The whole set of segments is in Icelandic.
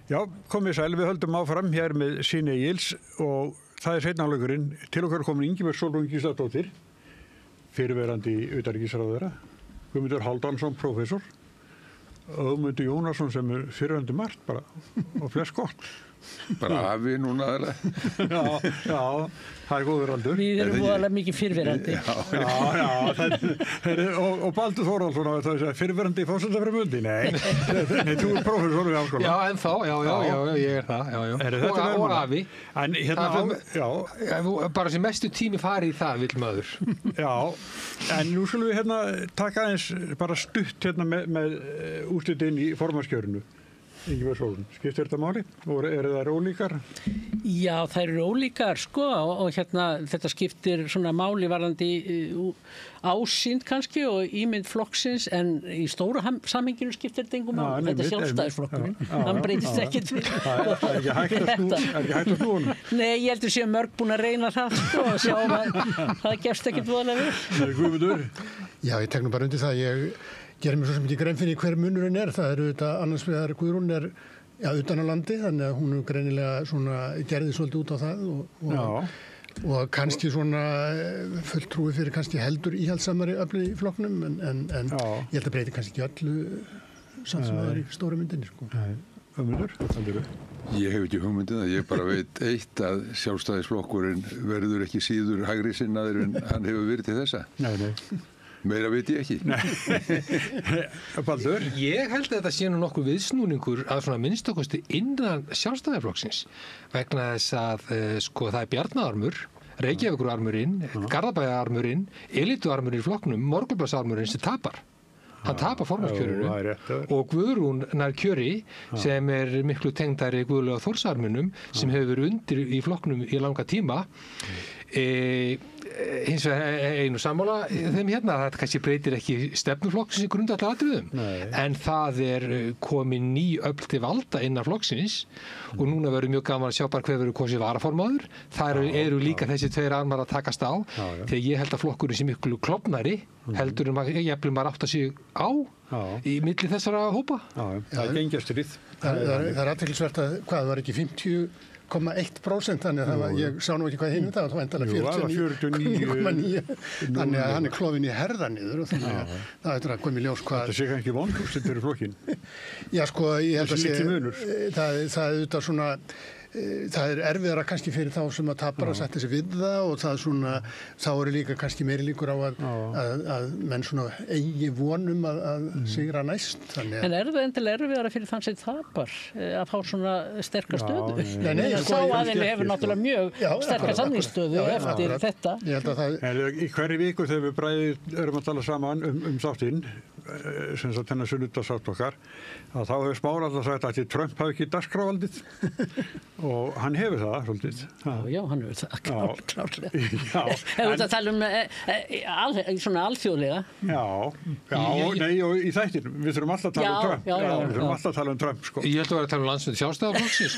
Já, komið sæl, við höldum áfram hér með Sín Egils og það seinni hálfleikurinn. Til okkar komin Ingibjörg Sólrún Gísladóttir, fyrirverandi utanríkisráðherra, Guðmundur Hálfdánsson, prófessor, og Ögmundur Jónasson sem fyrirverandi margt bara og flest gott. Bara afi núna aðeins. Já, það góður aldur. Við erum voðalega mikið fyrrverandi. Og Baldur Þórhallsson, fyrrverandi í forsetafrömmundi? Nei, þú er prófessor við háskóla. Já, ennþá, já, ég er það, já. Og afi. En hérna, bara sem mestu tími fari í það, vill maður. Já, en nú skulum við hérna taka aðeins bara stutt hérna með úrslitin í formanskjörinu. Ingibjörg Sólrún, skiptir þetta máli? Og eru þær ólíkar? Já, þær eru ólíkar, sko, og hérna þetta skiptir svona máli varðandi ásýnd kannski og ímynd flokksins, en í stóra samhenginu skiptir þetta engum máli. Þetta er sjálfstæðisflokkurinn, hann breytist ekkert. Það er ekki hægt að snúa. Nei, ég heldur séu mörg búin að reyna það, sko, og sjá að það gefst ekkert voðalega vel. Guðmundur? Já, ég tek nú bara undir það, ég gerir mér svo sem ekki grein fyrir hver munurinn það eru þetta annars vegar Guðrún utan á landi, þannig að hún greinilega svona gerði svolítið út á það og kannski svona fulltrúi fyrir kannski heldur íhaldsamari öfli í flokknum, en ég held að breyti kannski ekki öllu samt sem það í stóra myndinni, sko. Ögmundur? Ég hef ekki hugmyndið það, ég bara veit eitt að sjálfstæðisflokkurinn verður ekki síður hægri sinnaður en hann hefur verið til þessa. Nei. Meira veit ég ekki. Baldur? Ég held að þetta sé nú nokkuð viðsnúningur að svona minnstakosti innan sjálfstæðisflokksins vegna þess að sko það er Bjarnaarmur, Reykjavíkurarmurinn, Garðabæjararmurinn, Elituarmurinn í flokknum, Morgunblaðsarmurinn sem tapar. Hann tapar formannskjörinu og Guðrún nær kjöri sem er miklu tengdari Guðlaugi Þórsarmunum sem hefur verið undir í flokknum í langa tíma. Hins vegar einu sammála þeim hérna, þetta kannski breytir ekki stefnuflokksins í grundvallaratriðum, en það er komin ný öfl til valda innan flokksins og núna verður mjög gaman að sjá bara hver verður kosið varaformaður. Það eru líka þessi tveir armar að takast á, þegar ég held að flokkurinn sé miklu klofnari heldur en maður átta sig á í milli þessara hópa. Það er gengjastrið. Það er athyglisvert að hvað var ekki 50,1%, þannig að ég sá nú ekki hvað hinn það var endalega 49,9%, þannig að hann er klofin í herðan niður og þannig að það er að koma í ljós hvað. Þetta sé ekki vonúrslit fyrir flokkinn. Já, sko, ég held að það er auðvitað svona, það er erfiðara kannski fyrir þá sem að tapar að setja sig við það og það svona, þá eru líka kannski meiri líkur á að menn svona eigi vonum að sigra næst. En er það endilega erfiðara fyrir þann sem tapar að fá svona sterkar stöðu? Nei, sá aðeins hefur náttúrulega mjög sterkar samningsstöðu eftir þetta. Ég held að það... Í hverju viku þegar við bræðir erum að tala saman sáttinn, sem sagt þennan sunnudagssátt okkar, að þá hefur Smári alltaf sagt að Trump hafi ekki dagskráfvaldið og hann hefur það svolítið. Já, hann hefur það klárlega. Hefur þetta að tala um svona alþjóðlega? Nei, og í þættinum, við þurfum alltaf að tala um Trump. Við þurfum alltaf að tala um Trump, sko. Ég held að vera að tala um landsfundi Sjálfstæðisflokksins.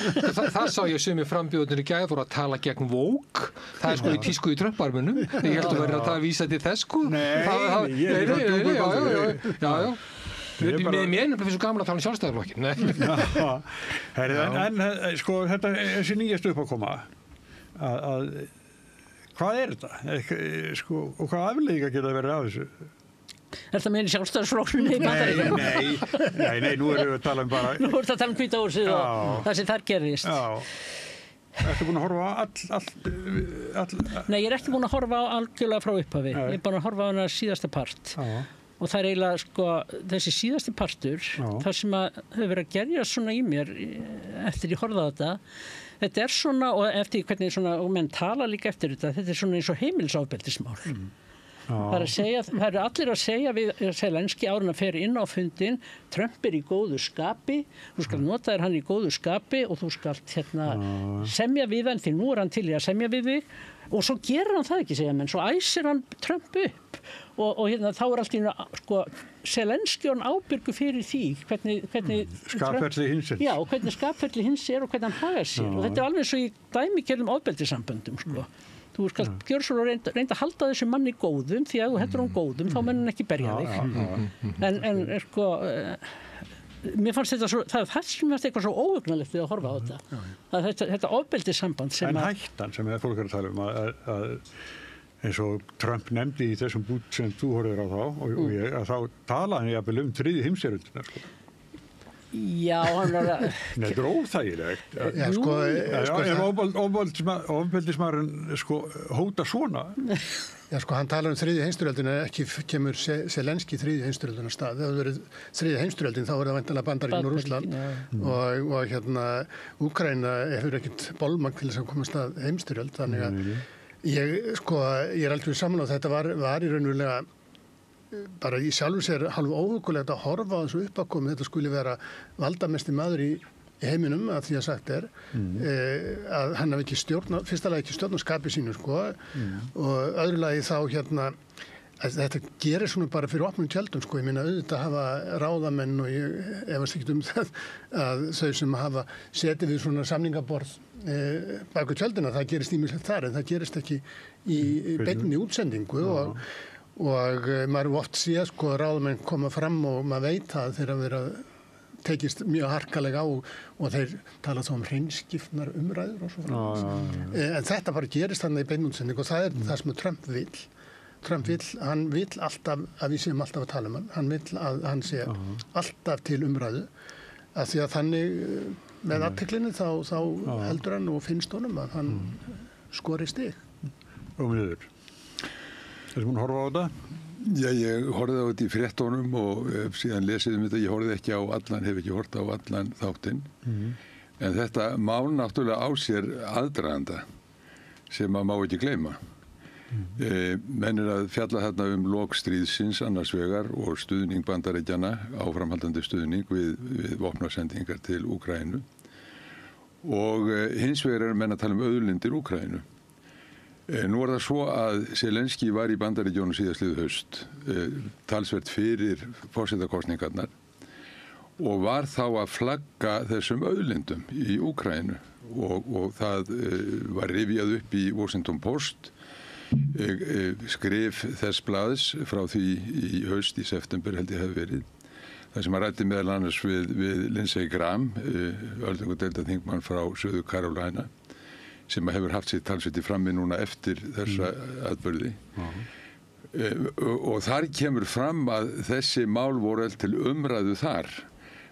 Það sá ég sem í frambjóðunir í gær voru að tala gegn Woke. Það er sko í tísku í Trump-armunum. Ég held að vera að vísa til þess, sko. Já. Mér er nefnilega svo gaman að tala um Sjálfstæðisflokkinn. En sko, þetta er þessi nýjastu upp að koma. Hvað er þetta? Sko, og hvað afleiðingar geta verið af þessu? Er það meina Sjálfstæðisflokknum í Bandaríkjunum? Nei, nú erum við að tala um bara... Nú erum við að tala um Hvíta húsið og það sem þar gerðist. Ertu búin að horfa á all... Nei, ég er ekki búin að horfa á algjörlega frá upphafi. Ég er búin að horfa á hana síðasta part. Og það er eiginlega, sko, þessi síðasti partur, það sem að hefur verið að gerja svona í mér eftir ég horfði á þetta er svona, og eftir hvernig svona, og menn tala líka eftir þetta er svona eins og heimilisofbeldismál. Það er að segja, það eru allir að segja við Zelenski árin að fer inn á fundin, Trump er í góðu skapi, þú skal nota þér hann í góðu skapi og þú skalt semja við hann, því nú er hann til í að semja við þig, og svo gerir hann það ekki, segja menn, svo æsir hann Trump upp og hérna þá er allt í sko Zelenski hann ábyrgur fyrir því hvernig skapferli hins er. Já, og hvernig skapferli hins er og hvernig hann hagar sér og þetta er alveg svo í dæmigerðum ofbeldissamböndum, sko. Þú skal gjöra svo reynda að halda þessu manni góðum, því að þú heldur góðum, þá menn hann ekki berja þig. En sko, mér fannst þetta svo, það sem fannst eitthvað svo óhugnalegt við að horfa á þetta. Þetta ofbeldissamband sem En hættan sem fólk er að tala að eins og Trump nefndi í þessum bút sem þú horfir á þá og ég, að þá talaði hann jafnvel þriðju heimsstyrjöldina, sko. Já, hann var að... Nei, þetta er óþægilegt. Já, ofbeldismaðurinn sko hóta svona. Já, sko, hann talar þriðju heimsstyrjöldina, ekki kemur Zelenski þriðju heimsstyrjöldina stað. Ef það verið þriðju heimsstyrjöldin, þá er það væntanlega Bandaríkin og Rússland og hérna, Úkraína hefur ekkert bolmagn til þess að koma stað heimsstyrjöld, þannig að ég er aldrei saman á þetta var í raunverulega bara í sjálfu sér hálf óhugulegt að horfa á þessu uppákomi, þetta skuli vera valdamesti maður í heiminum að því að sagt er að hann hafi ekki fyrsta lagi ekki stjórn á skapi sínu og öðru lagi þá hérna þetta gerir svona bara fyrir opnum tjöldum ég meina auðvitað hafa ráðamenn og ég efast ekki það að þau sem hafa setið við svona samningaborð baku tjöldina, það gerist ýmislegt þar en það gerist ekki í beinni útsendingu og maður oft sé ráðamenn koma fram og maður veit það þegar vera tekist mjög harkalega á og þeir tala þá hreinskiptnar umræður og svo framvegis. En þetta bara gerist þannig í beinútsendingu og það er það sem Trump vill. Hann vill alltaf að við séum alltaf að tala um hann vill að hann sé alltaf til umræðu að því að þannig með athyglinni þá heldur hann og finnst honum að hann skori stig. Og miður. Ertu búin að horfa á þetta? Já, ég horfði á þetta í fréttunum og síðan lesið þetta. Ég horfði ekki á allan, hef ekki hort á allan þáttinn. En þetta mál náttúrulega á sér aðdraganda sem maður má ekki gleyma. Menn er að fjalla þarna lok stríðsins annars vegar og stuðning Bandaríkjanna, áframhaldandi stuðning við vopnasendingar til Úkraínu. Og hins vegar er menn að tala auðlindir Úkraínu. Nú er það svo að Zelenski var í Bandaríkjónum síðastliðið haust, talsvert fyrir forsetakosningarnar og var þá að flagga þessum auðlindum í Úkraínu og það var rifjað upp í Washington Post, skrif þess blaðs frá því í haust í september held ég hefði verið. Það sem að ræddi meðal annars við Lindsey Graham, öldungadeildarþingmann frá Suður Carolina, sem hefur haft sitt talsviti frammi núna eftir þessa atburði. Og þar kemur fram að þessi mál voru til umræðu þar.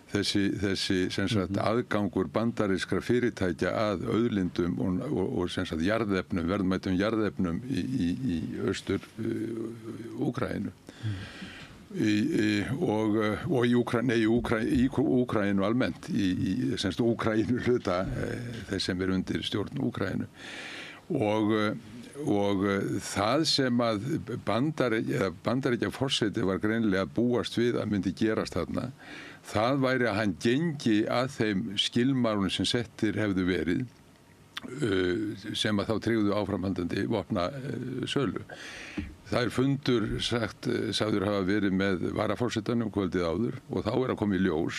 Þessi sem sagt, aðgangur bandarískra fyrirtækja að auðlindum og sem sagt, jarðefnum, verðmætum jarðefnum í austur Úkraínu. Og í Úkraínu almennt í Úkraínu hluta þess sem undir stjórn Úkraínu og það sem að Bandaríkja forseti var greinilega að búast við að myndi gerast þarna, það væri að hann gengi að þeim skilmálum sem settir hefðu verið sem að þá tryggðu áframhaldandi vopnasölu. Það er fundur sagður hafa verið með varaforsetanum kvöldið áður og þá er að koma í ljós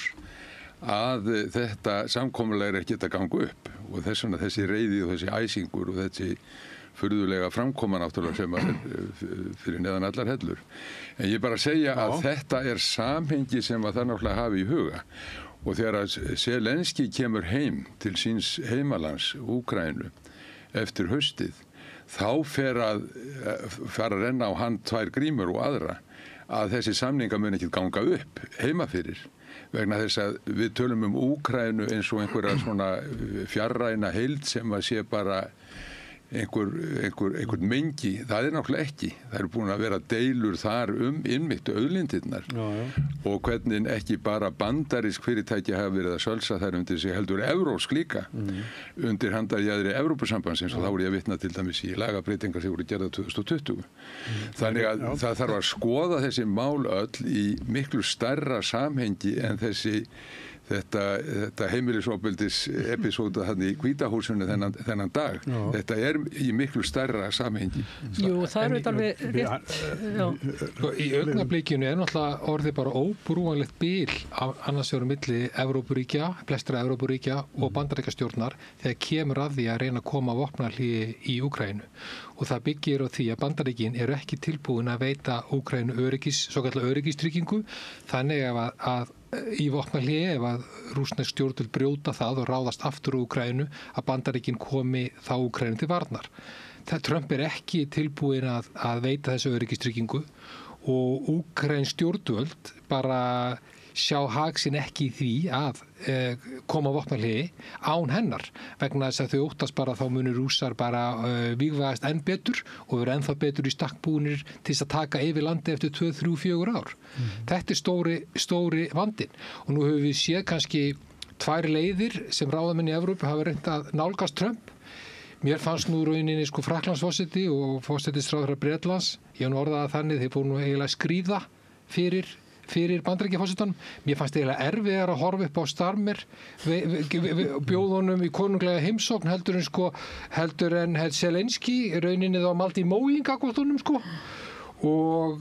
að þetta samkomulag er ekkert að ganga upp og þess vegna þessi reiði og þessi æsingur og þessi furðulega framkoma náttúrulega sem er fyrir neðan allar hellur. En ég bara segja að þetta er samhengi sem að það náttúrulega hafi í huga og þegar að Zelenski kemur heim til síns heimalands Úkraínu eftir haustið þá fer að renna á hann tvær grímur og aðra að þessi samninga mun ekki ganga upp heima fyrir vegna þess að við tölum Úkraínu eins og einhverja svona fjarræna heild sem að sé bara einhvern mengi, það er náttúrulega ekki. Það eru búin að vera deilur þar innmitt auðlindirnar og hvernig ekki bara bandarísk fyrirtæki hafa verið að sölsa þær undir sig heldur evrópsk líka undir handarjaðri Evrópusambandsins og þá er ég að vitna til dæmis í lagabreytingar sem voru gerðar 2020. Þannig að það þarf að skoða þessi mál öll í miklu stærra samhengi en þetta heimilisofbeldis episóda þarna í Hvítahúsinu þennan dag. Þetta er í miklu stærra samhengi. Jú, það er auðvitað alveg rétt. Í augnablikinu er náttúrulega orðið bara óbrúanlegt bil annars vegar milli Evrópuríkja, flestra Evrópuríkja og Bandaríkjastjórnar þegar kemur að því að reyna að koma vopnahléi í Úkraínu. Og það byggir á því að Bandaríkin eru ekki tilbúin að veita Úkraínu svo kallar öryggistryggingu þannig að í vopnahlé ef að rússnesk stjórnvöld brjóta það og ráðast aftur úr Úkraínu að Bandaríkin komi þá Úkraínu til varnar. Trump ekki tilbúin að veita þessu öryggistryggingu og Úkraín stjórnvöld bara sjá hag sinn ekki í því að koma vopnahlé án hennar vegna þess að þau óttast bara þá munu Rússar bara vígvægast enn betur og eru ennþá betur í stakkbúnir til þess að taka yfir landi eftir 2, 3, 4 ár. Þetta stóri vandinn og nú höfum við séð kannski 2 leiðir sem ráðamenn í Evrópu hafa reynt að nálgast Trump. Mér fannst nú rauninni Frakklandsforseti og forsætisráðherra Bretlands, ég nú orðaði þannig, þeir fóru nú eiginlega skríða fyrir Bandaríkjaforsetanum. Mér fannst eiginlega erfiðar að horfa upp á Starmer bjóðunum í konunglega heimsókn heldur en Zelenski rauninni þá maldi í móing akkvörtunum og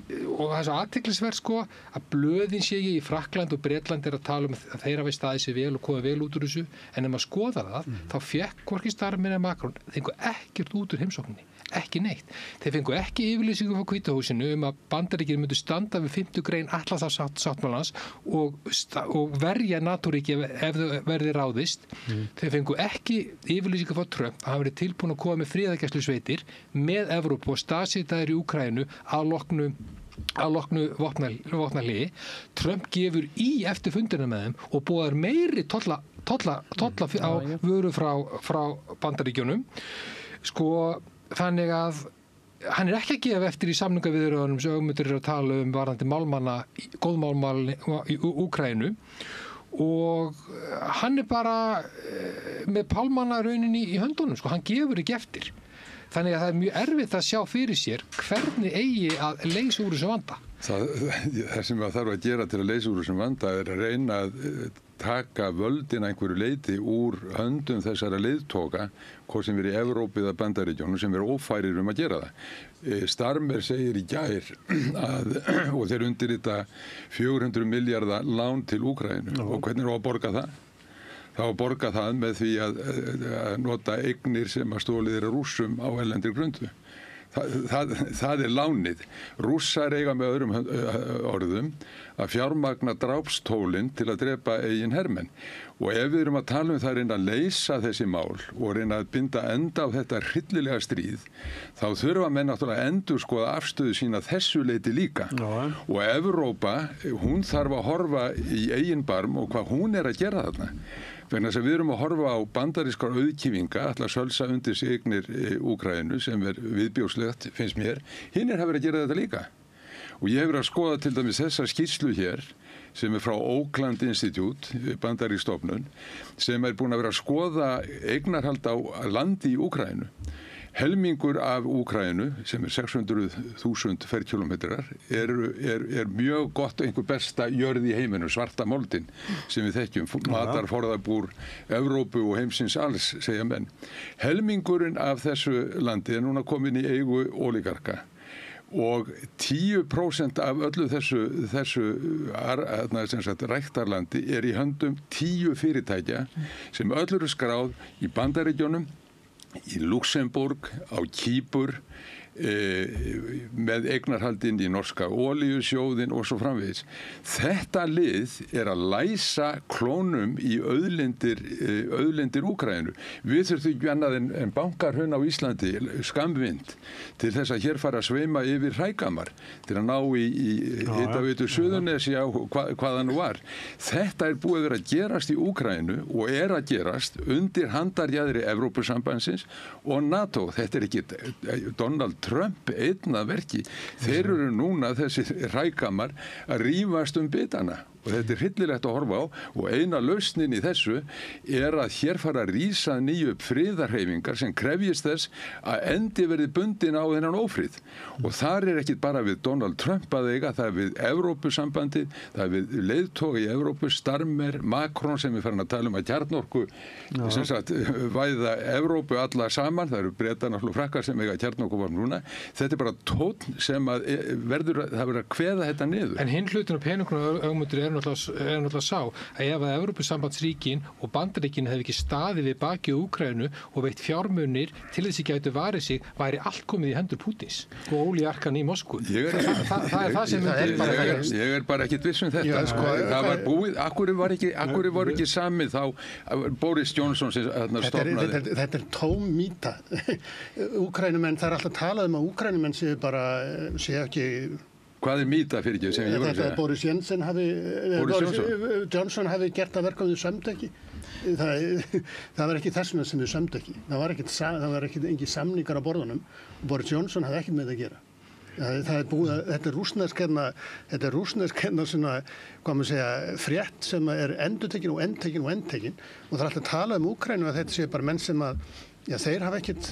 það er svo athyglisvert að blöðin sé í Frakkland og Bretland að tala að þeir hafi staðið sér vel og komið vel út úr þessu en ef maður skoðar það þá fekk hvorki Starmer eða Macron fengu ekkert út úr heimsókninni, ekki neitt. Þeir fengu ekki yfirlýsingu frá Hvíta húsinu að Bandaríkin myndu standa við 5. grein Atlantshafssáttmálans og verja NATO-ríki ef þau verði ráðist. Þeir fengu ekki yfirlýsingu frá Trump að hann verið tilbúin að koma með friðargæslusveitir með Evrópu og staðsetjaðir í Úkraínu að loknu vopnahlé. Trump gefur í eftir fundina með þeim og boðar meiri tolla á vöru frá Bandaríkjunum. Þannig að hann ekki að gefa eftir í samningaviðræðunum sem Ögmundur að tala varðandi góðmálmál í Úkraínu og hann bara með pálmanna rauninni í höndunum, hann gefur ekki eftir. Þannig að það mjög erfitt að sjá fyrir sér hvernig eigi að leysa úr þessum vanda. Það sem það þarf að gera til að leysa úr þessum vanda að reyna að taka völdin einhverju leyti úr höndum þessara leiðtoga, hvort sem er í Evrópu eða Bandaríkjunum sem er ófærir að gera það. Starmer segir í gær og þeir undirrita 400 milljarða lán til Úkraínu og hvernig er að borga það? Það að borga það með því að nota eignir sem að stólið er Rússum á erlendri grundu. Það er lánið. Rússar eiga með öðrum orðum að fjármagna drápstólinn til að drepa eigin hermenn. Og ef við erum að tala það að reyna að leysa þessi mál og reyna að binda enda á þetta hryllilega stríð, þá þurfa menn náttúrulega að endurskoða afstöðu sína þessu leyti líka. Og Evrópa, hún þarf að horfa í eigin barm og hvað hún er að gera þarna. Vegna þess að við erum að horfa á bandarískar auðkýfinga, ætla að sölsa undir sig eignir Úkraínu sem er viðbjóðslegt, finnst mér. Hinnir hafa verið að gera þetta líka. Og ég hefur að skoða til dæmis þessa skýrslu hér sem er frá Oakland Institute, bandarísk stofnun, sem er búin að vera að skoða eignarhald á landi í Úkraínu. Helmingur af Úkraínu, sem er 600.000 ferkilometrar, er mjög gott einhver besta jörð í heiminu, svarta moldin sem við þekkjum, matarforðabúr Evrópu og heimsins alls, segja menn. Helmingurinn af þessu landi er núna komin í eigu ólígarka og 10% af öllu þessu ræktarlandi er í höndum 10 fyrirtækja sem öll eru skráð í Bandaríkjunum, í Luxemburg, á Kýpur, með eignarhaldinn í norska olíusjóðin og svo framvegis. Þetta lið er að læsa klónum í auðlindir Úkraínu. Við þurfum ekki annað en bankarhun á Íslandi, skammvind, til þess að hér fara að sveima yfir hrækamar, til að ná í hitaveitu Suðurnesja hvað hann var. Þetta er búið að vera að gerast í Úkraínu og er að gerast undir handarjaðri Evrópusambandsins og NATO. Þetta er ekki Donald Trump einn að verki. Þeir eru núna þessi hrækamar að rífast bitana og þetta er hryllilegt að horfa á og eina lausnin í þessu er að hér fara að rísa nýju friðarhreyfingar sem krefjist þess að endi verði bundin á þennan ófrið og þar er ekki bara við Donald Trump að eiga, það er við Evrópusambandið, það er við leiðtoga í Evrópu, Starmer, Macron sem er farin að tala að kjarnorku sem sagt væða Evrópu alla saman, það eru Bretar og Frakkar sem eiga kjarnorku var núna, þetta er bara tónn sem að verður að kveða þetta niður. En hinn hlutin á peningunum Ögmundur er náttúrulega sá að ef að Evrópusambandsríkin og Bandaríkin hefði ekki staðið við baki Úkraínu og veitt fjármunir til þess að gætu varið sig, væri allt komið í hendur Pútins og ólíarkan í Moskvu. Ég er bara ekkert viss þetta. Það var búið, akkur voru ekki samið þá Boris Johnson sem stofnaði. Þetta tóm mýta. Úkraínumenn, það alltaf talað að Úkraínumenn séu ekki. Hvað mýta fyrir ekki sem ég voru að segja? Boris Johnson hafi gert að verka þau sömdu ekki. Það var ekki þessuna sem þau sömdu ekki. Það var ekki engin samningar á borðunum. Boris Johnson hafði ekkert með það að gera. Þetta er rússneskenna svona, hvað maður segja, frétt sem er endurtekin og endurtekin og endurtekin og það er alltaf að tala Úkraínu að þetta sé bara menn sem að þeir hafa ekkert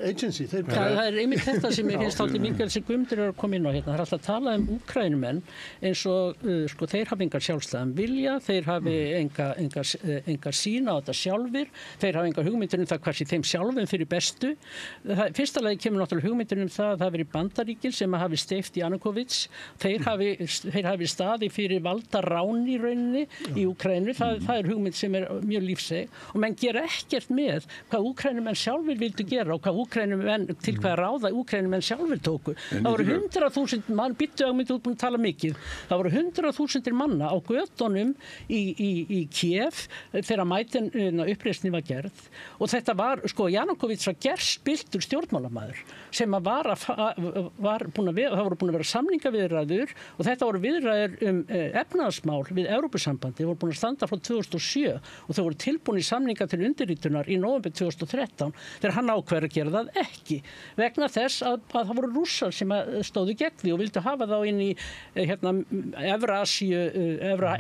agency. Það er einmitt þetta sem ég finnst alltaf mikilvægt sem Guðmundur er að koma inn á hérna. Það er alltaf að tala Úkraínumenn eins og þeir hafa engar sjálfstæðan vilja, þeir hafi engar sín á þetta sjálfir, þeir hafa engar hugmyndir það hvað sé þeim sjálfum fyrir bestu. Fyrsta lagi kemur náttúrulega hugmyndir það að það veri Bandaríkin sem hafi steypt Janukóvits, þeir hafi staði fyrir valdarán í rauninni í Úkraínu, það er hugmynd sem er mjög lífseg og menn gera ekkert með hvað Úkraínumenn sjálfur vildu gera og hvað til hvað ráða Úkraínumenn sjálfur tóku. Það voru 100.000 mann, byttu að myndi út búin að tala mikið, það voru 100.000 manna á götunum í Kiev þegar mætin uppreisnin var gerð og þetta var, Janukóvits var gerspilltur stjórnmálamæður sem það voru búin að vera samningaviðræður og þetta voru viðræður efnahagsmál við Evrópusambandi, voru búin að standa frá 2007 og þau voru tilbúin í samninga til undirritunar í nóvember 2013 þegar hann ákveður að gera það ekki vegna þess að það voru Rússar sem stóðu gegn því og vildu hafa þá inn í evra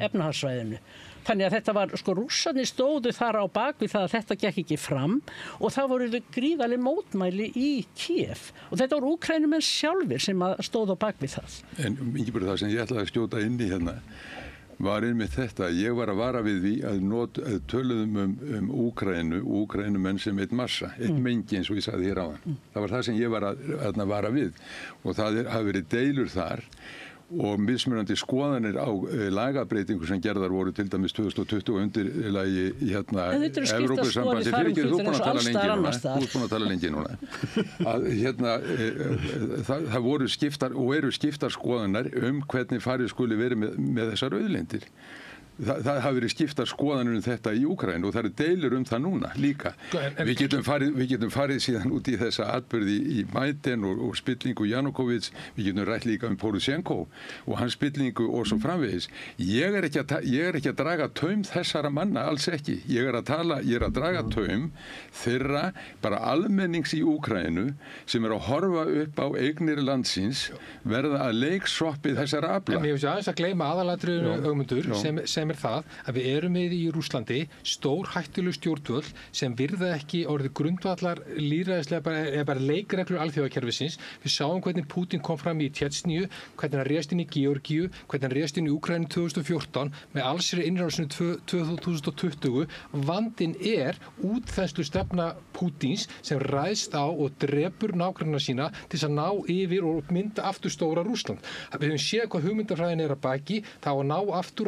efnahagssvæðinu. Þannig að þetta var, Rússarnir stóðu þar á bak við það að þetta gekk ekki fram og það voru gríðarleg mótmæli í Kiev og þetta voru Úkraínumenn sjálfir sem stóðu á bak við það. En Ingibjörg, það sem ég ætlaði að skjóta inn í hérna var einmitt þetta. Ég var að vara við því að töluðum Úkraínumenn sem eitt massa, eitt mengi eins og ég sagði hér áðan. Það var það sem ég var að vara við og það hafi verið deilur þar og mismunandi skoðanir á lagabreitingu sem gerðar voru til dæmis 2020 undirlagi Evrópusambandi fyrir ekki, þú er búin að tala lengi núna. Það voru skiptar og eru skiptar skoðanar hvernig farið skuli verið með þessar auðlindir. Það hafi verið skiptar skoðanir þetta í Úkraínu og það eru deilur það núna líka. Við getum farið síðan út í þessa atburði í Maidan og spillingu Janukóvits, við getum rætt líka Poroshenko og hans spillingu og svo framvegis. Ég er ekki að draga taum þessara manna, alls ekki. Ég er að draga taum þeirra bara almennings í Úkraínu sem er að horfa upp á eignir landsins verða að leiksoppi þessara afla. En ég veist aðeins að gleyma aðalatriðinu Ögmundur sem er það að við erum með í Rússlandi stór hættuleg stjórnvöld sem virða ekki orðið grundvallar lýðræðislega bara leikreglur alþjóðakerfisins. Við sáum hvernig Pútín kom fram í Tjetsníu, hvernig hann réðst inn í Georgíu, hvernig hann réðst inn í Úkraínu 2014 með allsherjar innrásinu 2020. Vandinn er útþenslu stefna Pútíns sem ræðst á og drepur nágranna sína til að ná yfir og mynda aftur stóra Rússland. Við höfum séð hvað hugmyndafræðin er að baki, þá að ná aftur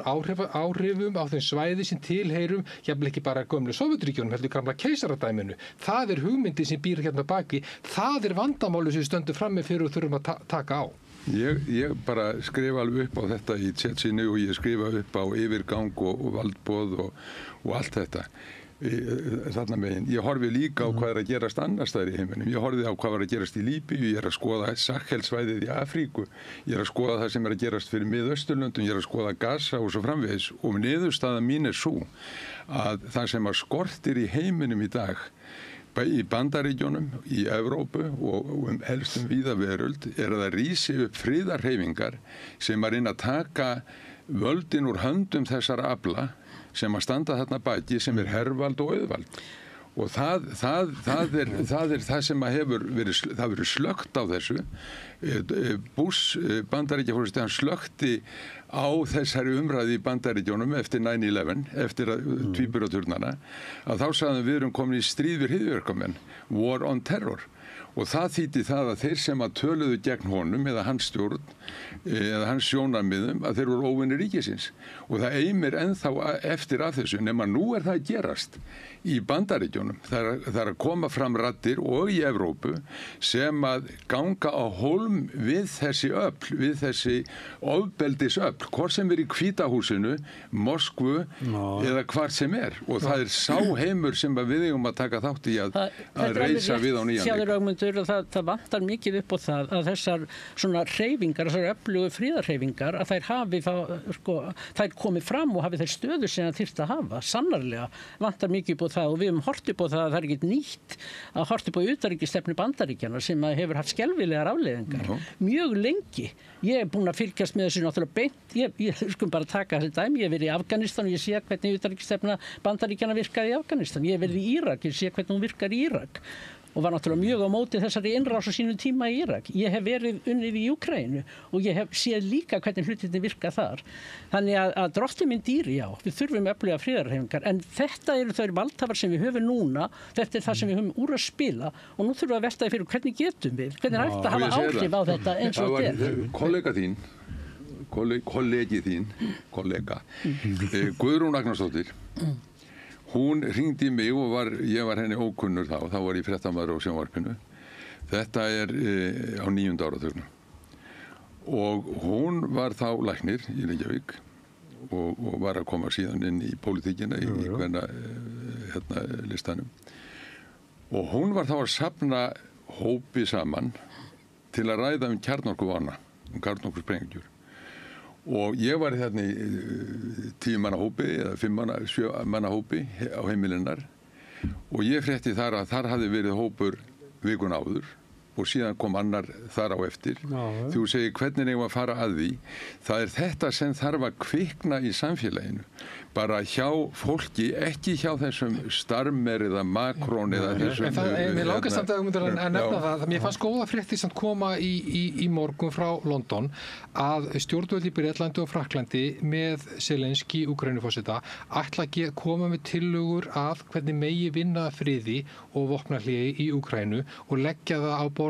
áhrifum á þeim svæði sem tilheyrum jafnvel ekki bara gömlu Sovétríkjunum, heldur gamla keisaradæminu. Það er hugmyndi sem býr hérna baki. Það er vandamáli sem við stöndum frammi fyrir og þurfum að taka á. Ég bara skrifa alveg upp á þetta í Tjetsínu og ég skrifa upp á yfirgang og valdboð og allt þetta. Þarna megin. Ég horfi líka á hvað er að gerast annars þar í heiminum. Ég horfi á hvað er að gerast í Líbíu, ég er að skoða Sahel-svæðið í Afríku, ég er að skoða það sem er að gerast fyrir Miðausturlöndum, ég er að skoða Gaza og svo framvegis og niðurstaða mín er sú að það sem að skortir í heiminum í dag í Bandaríkjunum, í Evrópu og helst víða veröld er að það rísi upp friðarhreyfingar sem að reyna að taka völdin úr höndum þessara afla sem að standa þarna baki sem er hervald og auðvald og það er það sem að hefur verið slökkt á þessu. Bush Bandaríkjaforseti hann slökkti á þessari umræði í Bandaríkjunum eftir 9/11, eftir tvíburaturnana, að þá sagðum við erum komin í stríð við hryðjuverkamenn, war on terror. og það þýddi það að þeir sem að töluðu gegn honum eða hans stjórn eða hans sjónarmiðum að þeir voru óvinir ríkisins og það eimir ennþá eftir af þessu nema nú það að gerast í Bandaríkjunum. Það er að koma fram raddir og í Evrópu sem að ganga á hólm við þessi öfl, við þessi ofbeldisöfl, hvort sem í Hvíta húsinu, Moskvu eða hvar sem og það sá heimur sem við eigum að taka þátt í að reisa við á nýjan leik. Og það vantar mikið upp á það að þessar svona hreyfingar, þessar öflugu fríðarhreyfingar, að þær hafi þær komið fram og hafi þær stöðu sem það þyrfti að hafa. Sannarlega vantar mikið upp á það og við höfum hort upp á það að það er ekkert nýtt að hort upp á utanríkisstefnu Bandaríkjanna sem hefur haft skelfilegar afleiðingar mjög lengi. Ég er búin að fylgjast með þessu náttúrulega beint. Ég skulum bara taka þessi dæmi. Ég hef verið í Afganistan og ég sé hvernig utanríkisstefna Bandaríkjanna virkaði í Afganistan. Ég hef verið í Írak, ég sé hvernig hún virkar í Írak. Og var náttúrulega mjög á móti þessari innrás á sínum tíma í Írak. Ég hef verið unnið í Úkraínu og ég hef séð líka hvernig hlutinni virka þar. Þannig að drottinn minn dýri, já, við þurfum öfluga friðarhreyfingar, en þetta eru þau valdhafar sem við höfum núna, þetta það sem við höfum úr að spila og nú þurfum við að velta fyrir hvernig getum við, hvernig er hægt að hafa áhrif á þetta eins og þetta kollega þín, Guðrún Agnarsdóttir, hún hringdi í mig og ég var henni ókunnur þá var ég fréttamaður á sjónvarpinu. Þetta á 9. áratugnum. Og hún var þá læknir í Reykjavík og var að koma síðan inn í pólitíkina í hverna listanum. Og hún var þá að safna hópi saman til að ræða kjarnorkuvana, kjarnorkusprengjur. Og ég var þarna í 10 manna hópi eða 5 manna, 7 manna hópi á heimilinnar og ég frétti þar að þar hafði verið hópur vikun áður og síðan kom annar þar á eftir. Þú segir hvernig eigum að fara að því. Það er þetta sem þarf að kvikna í samfélaginu. Bara hjá fólki, ekki hjá þessum Starmer eða Macron eða þessum... Mér langar samt að nefna það. Mér fannst góða fréttir sem koma í morgun frá London að stjórnvöld í Bretlandi og Frakklandi með Zelenski, Úkraínuforseta, ætla að koma með tillögur að hvernig megi vinna friði og vopnahléi í Úkraínu og leggja það á borð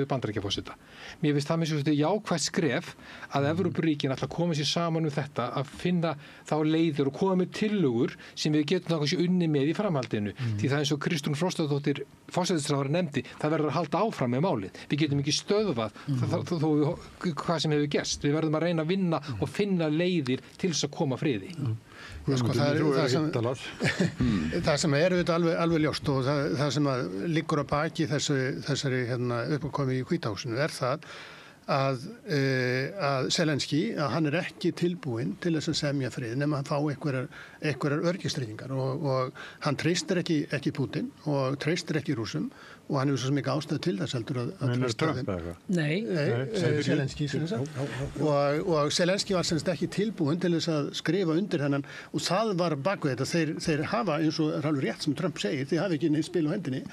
Bandaríkjaforseta. Mér finnst það með svo jákvætt skref að Evrópuríkin ætla að koma sér saman þetta að finna þá leiðir og koma með tillögur sem við getum þá unni með í framhaldinu. Því það eins og Kristrún Frostadóttir forsætisráðherra nefndi, það verður að halda áfram með málið. Við getum ekki stöðvað hvað sem hefur gerst. Við verðum að reyna að vinna og finna leiðir til þess að koma friði. Það sem er auðvitað alveg ljóst og það sem liggur á baki þessari uppákomi í Hvíta húsinu er það að Zelenski, að hann er ekki tilbúinn til þess að semja frið nema hann fá einhverjar öryggistryggingar og hann treystir ekki Putin og treystir ekki Rússum og hann hefur svo mikið ástæðu til þess heldur að treysta þeim. Nei, Zelenski og Zelenski var semst ekki tilbúinn til þess að skrifa undir þennan og það var bakvið þetta. Þeir hafa eins og er alveg rétt sem Trump segir, þeir hafa ekki neitt spil á hendinni.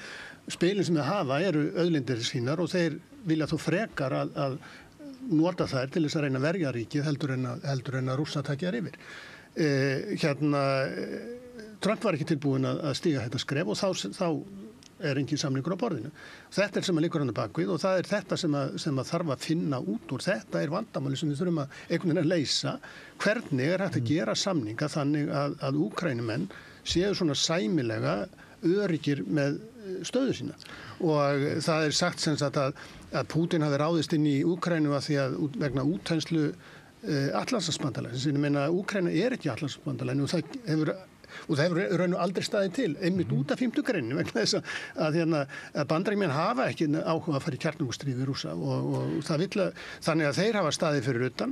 Spilin sem þeir hafa eru auðlindir sínar og þeir vilja þó frekar að nota þær til þess að reyna að verja ríkið heldur en að Rússa takja þær yfir. Trump var ekki tilbúinn að stíga þetta skref og þá er engin samningur á borðinu. Þetta er sem að liggur hann bakvið og það er þetta sem að þarf að finna út úr. Þetta er vandamáli sem við þurfum að einhvern veginn að leysa. Hvernig er hægt að gera samninga þannig að Úkraínumenn séu svona sæmilega öryggir með stöðu sína og það er sagt sem sagt að Putin hafi ráðist inn í Úkraínu að því að vegna útþenslu Atlantshafsbandalagsins. Ég meina Úkraína er ekki Atlantshafsbandalaginu og það hefur raun og aldrei staðið til einmitt út af 5. greinni vegna þess að Bandaríkjamenn hafa ekki áhuga að fara í kjarnorkustríð við Rússa og þannig að þeir hafa staðið fyrir utan.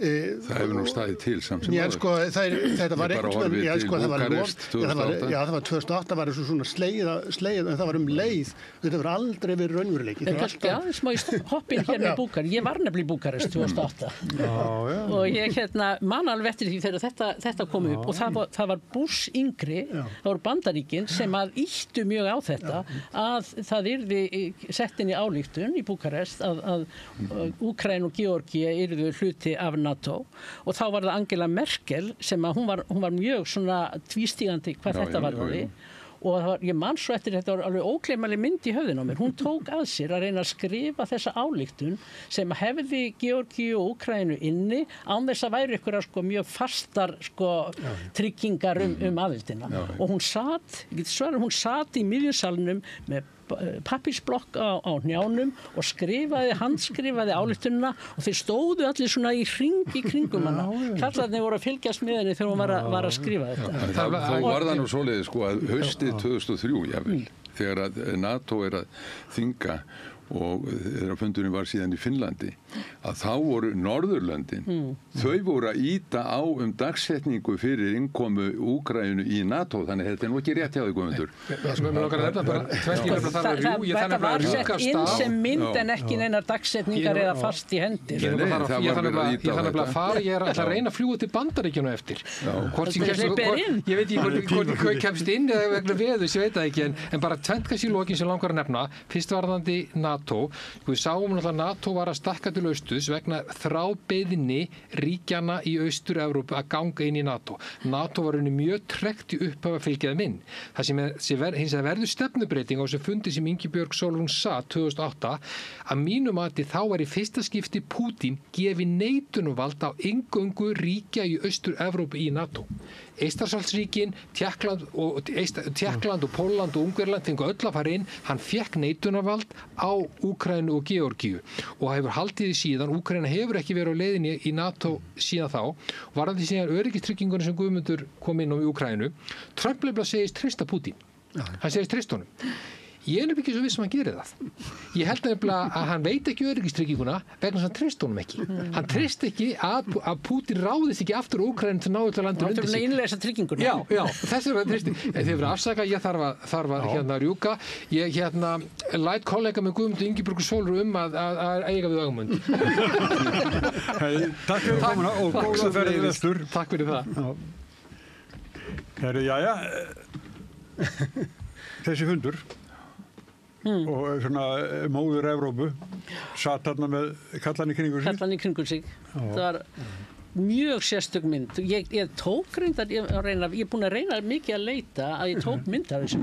Það hefur nú staðið til samt sem áður. Þetta var einhvern veginn, það var 2008 var þessu svona slegið en það var leið, þetta var aldrei verið raunveruleiki. En kannski aðeins má ég hoppin hér með Búkarest, ég var nefnilega í Búkarest 2008 og ég man alveg eftir því þegar þetta kom upp og það var Bush yngri, það voru Bandaríkin sem að ýttu mjög á þetta að það yrði sett inn í ályktun í Búkarest að Úkraína og Georgía yrðu hluti af NATO og þá var það Angela Merkel sem að hún var mjög svona tvístígandi hvað þetta varðaði og ég man svo eftir þetta var alveg ógleymanleg mynd í höfðinu á mér. Hún tók að sér að reyna að skrifa þessa ályktun sem hefði Georgíu og Úkraínu inni án þess að væri ykkur sko mjög fastar sko tryggingar aðildina. Og hún sat í miðjusalnum með pappírsblokk á hnjánum og handskrifaði ályktunina og þeir stóðu allir svona í kringum hana. Kallarnir voru að fylgjast með henni þegar hún var að skrifa þetta. Þá var það nú svoleiðis sko að haustið 2003 jafnvel, þegar að NATO er að þinga og þegar fundurinn var síðan í Finnlandi, að þá voru Norðurlöndin, þau voru að ýta á dagsetningu fyrir innkomu Úkraínu í NATO, þannig að þetta er nú ekki rétt hjá þau Guðmundur. Þetta var sett inn sem mynd en ekki neinar dagsetningar eða fast í hendir. Ég þannig að fara, ég er alltaf að reyna að fljúga til Bandaríkjunum eftir. Ég veit ekki hvort ég kemst inn eða vegna veðurs, ég veit það ekki, en bara tvennt kannski í lokin sem langar að nefna, fyrst varðandi NATO. Við sáum náttúrulega að NATO var að stakka til austurs vegna þrábeiðni ríkjana í Austur-Evrópu að ganga inn í NATO. NATO var mjög tregt í upphafi að fylgja þeim inn. Það sem hins vegar verður stefnubreiting á þessu fundi sem Ingibjörg Sólrún sat 2008 að mínum mati þá var í fyrsta skipti Pútín gefi neitunarvald á inngöngu ríkja í Austur-Evrópu í NATO. Eystrasaltsríkin, Tékkland og Pólland og Ungverjaland fengu öll að fara inn, hann fekk neitunarvald á Úkraínu og Georgíu og hefur haldið í síðan. Úkraína hefur ekki verið á leiðinni í NATO síðan þá og varðandi síðan öryggistryggingunni sem Guðmundur kom inn á í Úkraínu. Trump segist treysta Pútín, hann segist treysta honum. Ég er nefnilega ekki svo viss sem hann gerir það. Ég held nefnilega að hann veit ekki öryggistrygginguna vegna þess að hann treysti honum ekki. Hann treysti ekki að Pútín ráðist ekki aftur Úkraínu til að ná öllu landinu undir sig. Hann er innleysa trygginguna. Já, þess vegna treysti. Þið verður afsaka, ég þarf að rjúka. Ég læt kollega með Guðmundur Ingibjörgu Sólrún að eiga við Ögmund. Takk fyrir komuna og góða ferðið vestur. Takk fyrir það. Jæja, þessi fundur og svona móður Evrópu satt þarna með kallan í kringum sig. Það var mjög sérstök mynd. Ég tók reyndar, ég er búin að reyna mikið að leita að ég tók mynd af þessu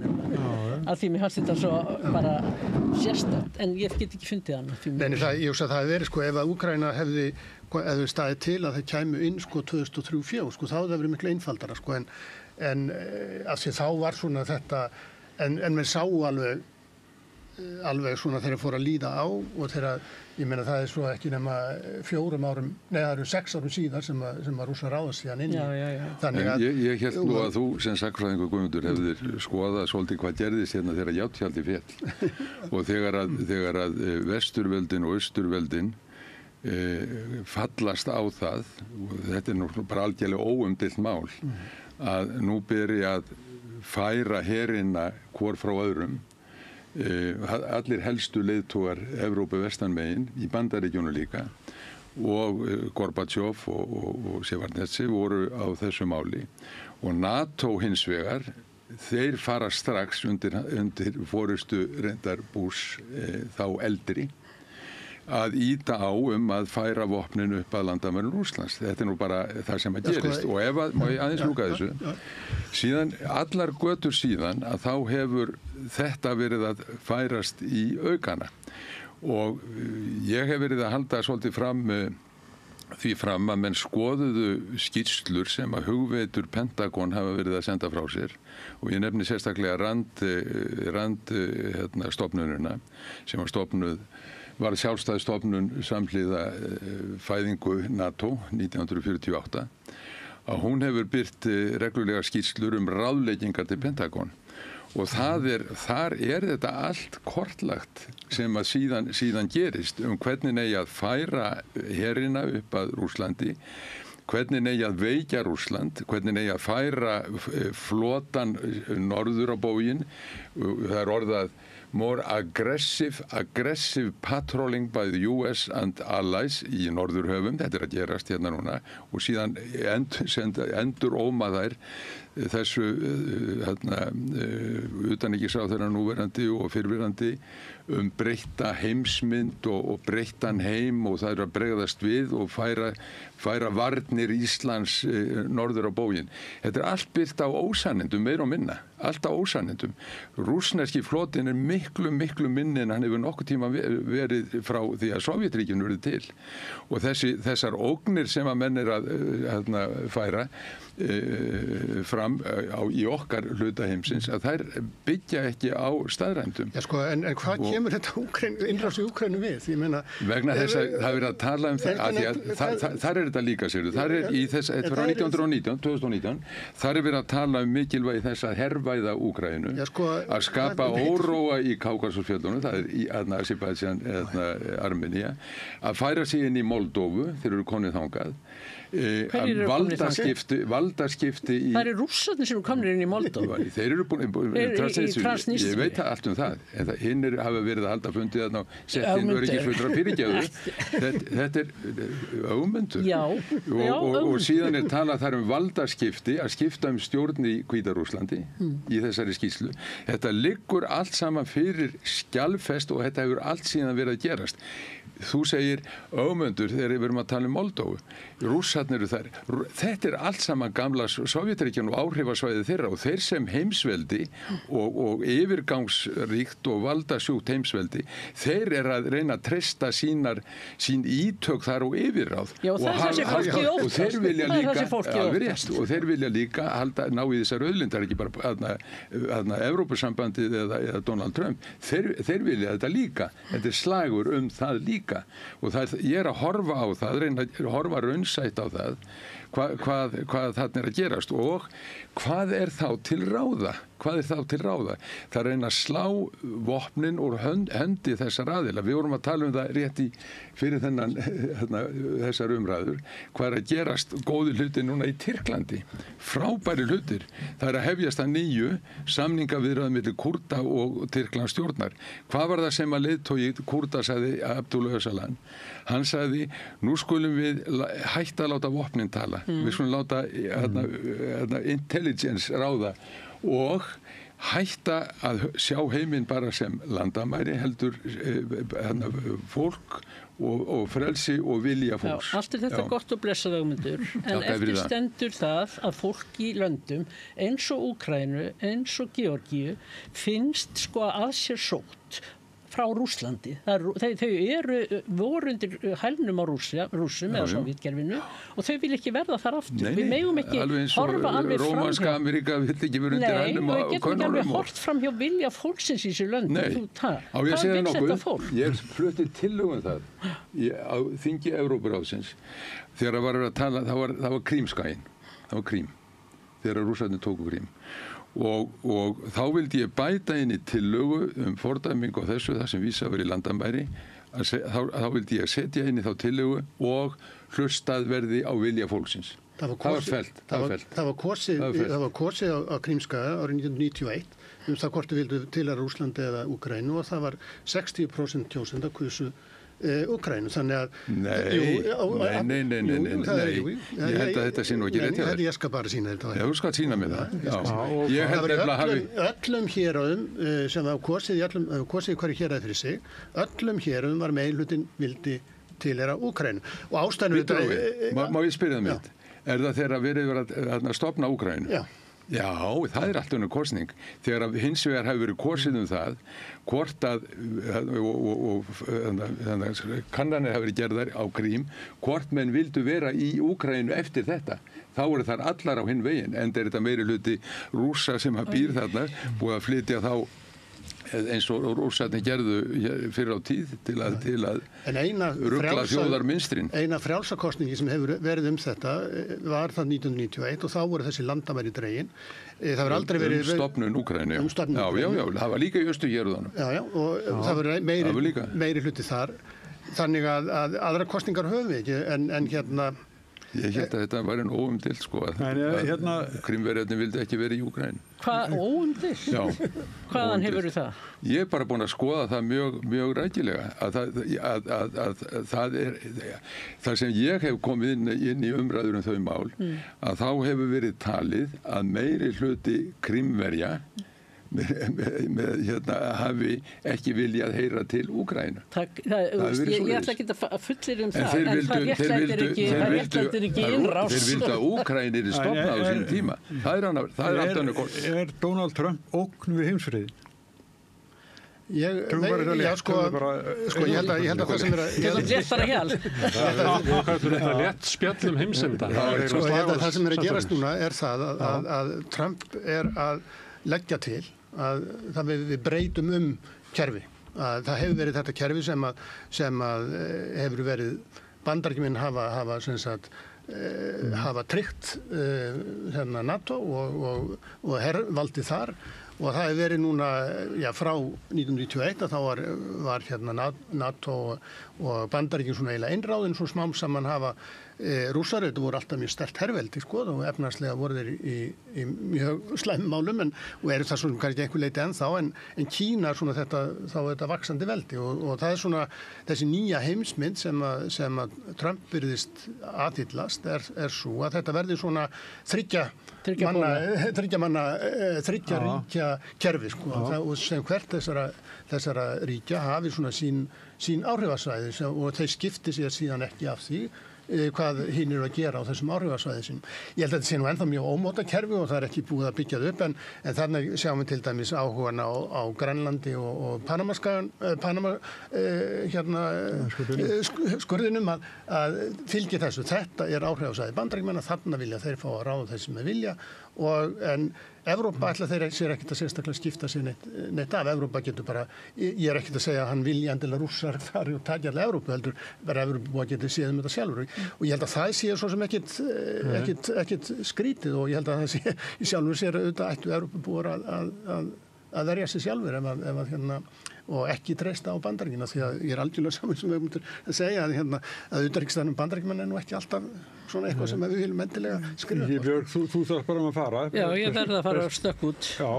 af því mér fannst þetta svo bara sérstakt, en ég get ekki fundið hann. Nei, ég hugsa að það hefði verið sko ef að Úkraína hefði staðið til að það kæmu inn sko 2003-2004 sko þá hefði það verið miklu einfaldara sko en af því þá var svona þetta en menn sáu alveg svona þegar fór að líða á og þegar, ég meina það er svo ekki nema 4 árum, nei það eru 6 árum síðar sem að Rússar ráðast síðan inn í. Þannig að ég held nú að þú sem sagnfræðingur Guðmundur hefðir skoðað svolítið hvað gerðist hérna þegar játstjaldið féll og þegar að vesturveldin og austurveldin fallast á það, og þetta er nú bara algjörlega óumdeilt mál, að nú beri að færa herina hvor frá öðrum. Allir helstu leiðtogar Evrópu vestanmegin í Bandaríkjunum líka og Gorbachev og Shevardnadze voru á þessu máli og NATO hins vegar þeir fara strax undir forystu reyndar Bush þá eldri að ýta á að færa vopnin upp að landamærum Rússlands. Þetta er nú bara það sem að gerist og ef að, má ég aðeins lúka þessu, síðan, allar götur síðan að þá hefur þetta verið að færast í aukana og ég hef verið að halda svolítið því fram að menn skoðuðu skýrslur sem að hugveitur Pentagon hafa verið að senda frá sér og ég nefni sérstaklega Rand stofnunina sem var sjálfstæð stofnun samhliða fæðingu NATO 1948 að hún hefur birt reglulega skýrslur ráðleggingar til Pentagon og þar er þetta allt kortlagt sem að síðan gerist hvernig eigi að færa herina upp að Rússlandi, hvernig eigi að veikja Rússland, hvernig eigi að færa flotan norður á bóginn, það er orðað more aggressive patrolling by the US and allies í Norðurhöfum, þetta er að gerast hérna núna og síðan endur óma þær þessu utanríkisráðherra núverandi og fyrrverandi breytta heimsmynd og breyttan heim og það er að bregðast við og færa varnir Íslands norður á bóginn. Þetta er allt byggt á ósannindum meira og minna. alltaf ósannindum. Rússneski flotinn miklu minni en hann hefur nokkuð tíma verið frá því að Sovétríkin verið til. Og þessar ógnir sem að menn að færa fram í okkar hluta heimsins, að þær byggja ekki á staðrændum. Já, sko, en hvað kemur þetta innrás í Úkraínu við? Ég meina, vegna þess að það er verið að tala þar er þetta líka, sér. Þar er í þess, frá 2019, þar er verið að tala mikilvægi þess að hervæða Úkraínu, að skapa óróa í Kákasusfjöllunum, það er í Azerbaijan, Armenia, að færa sig inn í Moldóvu, þeir eru konið þangað, valdaskipti í... Það eru rússarnir sem eru komnir inn í Moldóvu. Þeir eru búin Transnistríu. Ég veit allt það, en hinn hafa verið að halda fundið þarna og sett inn öryggisfulltrúa fyrirgefðu. Þetta er Ögmundur. Já, og síðan er talað þar valdaskipti, að skipta stjórn í Hvíta-Rússlandi í þessari skýrslu. Þetta liggur allt saman fyrir skjalfest og þetta hefur allt síðan verið að gerast. Þú segir Ögmundur þegar við erum að tala Moldóvu. Rússarnir eru þær. Þetta er allt saman gamla Sovétríkjan og áhrifasvæði þeirra og þeir sem heimsveldi og yfirgangsríkt og valdasjúkt heimsveldi, þeir eru að reyna að treysta sín ítök þar og yfirráð. Já, og þeir vilja líka ná í þessar auðlindar, ekki bara Evrópusambandið eða Donald Trump. Þeir vilja þetta líka. Þetta er slagur það líka. Og ég er að horfa á það, reyna að horfa raunsætt á það, hvað þarna er að gerast og hvað er þá til ráða? Það er að reyna að slá vopnin úr höndi þessar aðila. Við vorum að tala það rétt fyrir þessar umræður. Hvað er að gerast góði hlutir núna í Tyrklandi? Frábæri hlutir. Það er að hefjast að nýju samningaviðræður milli Kúrda og Tyrklands stjórnar. Hvað var það sem að leiðtogi Kúrda sagði Abdullah Öcalan? Hann sagði, nú skulum við hætta að láta vopnin tala. Við skulum láta intelligence ráða og hætta að sjá heiminn bara sem landamæri, heldur fólk og frelsi og vilja fólks. Já, allt er þetta gott og blessað Ögmundur, en eftir stendur það að fólk í löndum eins og Úkraínu, eins og Georgíu finnst að sér sótt frá Rússlandi. Þau voru undir hælnum á Rússum eða Sovétkerfinu og þau vil ekki verða þar aftur. Við megum ekki horfa alveg fram. Rómanska Ameríka vill ekki vera undir hælnum á við getum ekki alveg hort fram hjá vilja fólksins í þessu löndum. Hvað vill þetta fólk? Ég flutti tillögum það á þingi Evrópuráðsins þegar það var að tala, það var Krímskaginn. Það var Krím. Þegar Rússarnir tóku Krím. Og þá vildi ég bæta inn í tillögu fordæmingu á þessu, það sem vísa verið í landamæri, þá vildi ég setja inn í þá tillögu og hlustað verði á vilja fólksins. Það var kosið á Krímskaga árið 1991 það hvort þau vildu til að Rússlandi eða Úkraínu og það var 60% kjósenda kusu Úkraínu, þannig að Nei, ég held að þetta sé nú ekki rétt hjá þér. Ég skal bara sína þetta. Já, þú skal sína mig það. Ég held að öllum héruðum sem hafa kosið hverju héraði fyrir sig, öllum héruðum var meirihlutin vildi tilheyra Úkraínu. Og ástæðan Má ég spyrja það mitt? Er það þegar verið að stofna Úkraínu? Já. Já, það er allt önnur kosning. Þegar hins vegar hefur verið kosið það, hvort að kannanir hafa verið gerðar á Krím, hvort menn vildu vera í Úkraínu eftir þetta. Þá eru þar allar á hinn veginn, en er þetta meiri hluti Rússa sem býr þarna, búið að flytja þá eins og Rússarnir gerðu fyrir á tíð til að rugla þjóðarmynstrin. Eina frjálsakostningi sem hefur verið þetta var það 1991 og þá voru þessi landamæri dregin. Það var aldrei verið stofnun Úkraínu. Já, það var líka í Austur-Héruðunum. Já, og það var meiri hluti þar. Þannig að aðra kostningar höfum við ekki, en hérna Ég held að þetta var en óumdeilt að Krímverjarnir vildi ekki vera í Úkraínu. Hvað óumdeilt? Já. Hvaðan hefur það? Ég er bara búin að skoða það mjög rækilega. Það sem ég hef komið inn í umræður þau mál, að þá hefur verið talið að meiri hluti Krímverja hafi ekki viljað heyra til Úkraínu. Ég ætla ekki að fullir það, en það réttlætir ekki innrás. Þeir vildu að Úkraín yrði stofnað á sínum tíma. Það er allt önnur kost. Er Donald Trump ógn við heimsfriði? Ég held að það sem er að... Það er léttara hjál. Það er létt spjall heimsemda. Það sem er að gerast núna er það að Trump er að leggja til að við breytum kerfi. Það hefur verið þetta kerfi sem hefur verið Bandaríkjamenn hafa tryggt NATO og hervaldi þar. Og það hefur verið núna, frá 1991 að þá var NATO og Bandaríkin svona eiginlega einráðin, svo smám saman hafa Rússar, þetta voru alltaf mjög sterkt herveldi, og efnahagslega voru þeir í mjög slæmum málum, og eru það svona kannski einhver leiti ennþá, en Kína er svona þetta vaxandi veldi, og það er svona þessi nýja heimsmynd sem að Trump virðist aðhyllast, er svo að þetta verði svona þriggja ríkja kerfi, og sem hvert þessara ríkja hafi svona sín áhrifasvæði, og þeir skipti sér síðan ekki af því hvað hinn eru að gera á þessum áhrifasvæði sínum. Ég held að þetta sé nú ennþá mjög ómóta kerfi og það er ekki búið að byggja það upp, en þannig sjáum við til dæmis áhugan á Grænlandi og skurðinum að fylgja þessu. Þetta er áhrifasvæði Bandaríkjanna, þarna vilja þeir fá að ráða þessum þeir vilja, en Evrópa ætla þeir sér ekkert að sérstaklega skipta sér neitt af. Evrópa getur bara, ég er ekkert að segja að hann vilja endilega Rússar fari og taki allir Evrópu, heldur bara Evrópa getur séð þetta sjálfur. Og ég held að það sé svo sem ekkert skrítið, og ég held að það sé í sjálfur sér auðvitað ættu Evrópubúar að verja sig sjálfur og ekki treysta á Bandaríkina, því að ég er algjörlega saman sem við mútum að segja að utanríkisstefna Bandaríkjanna er nú ekki alltaf svona eitthvað sem við viljum endilega skrifa. Björg, þú þarf bara að fara. Já, ég verði að fara stökk út. Já.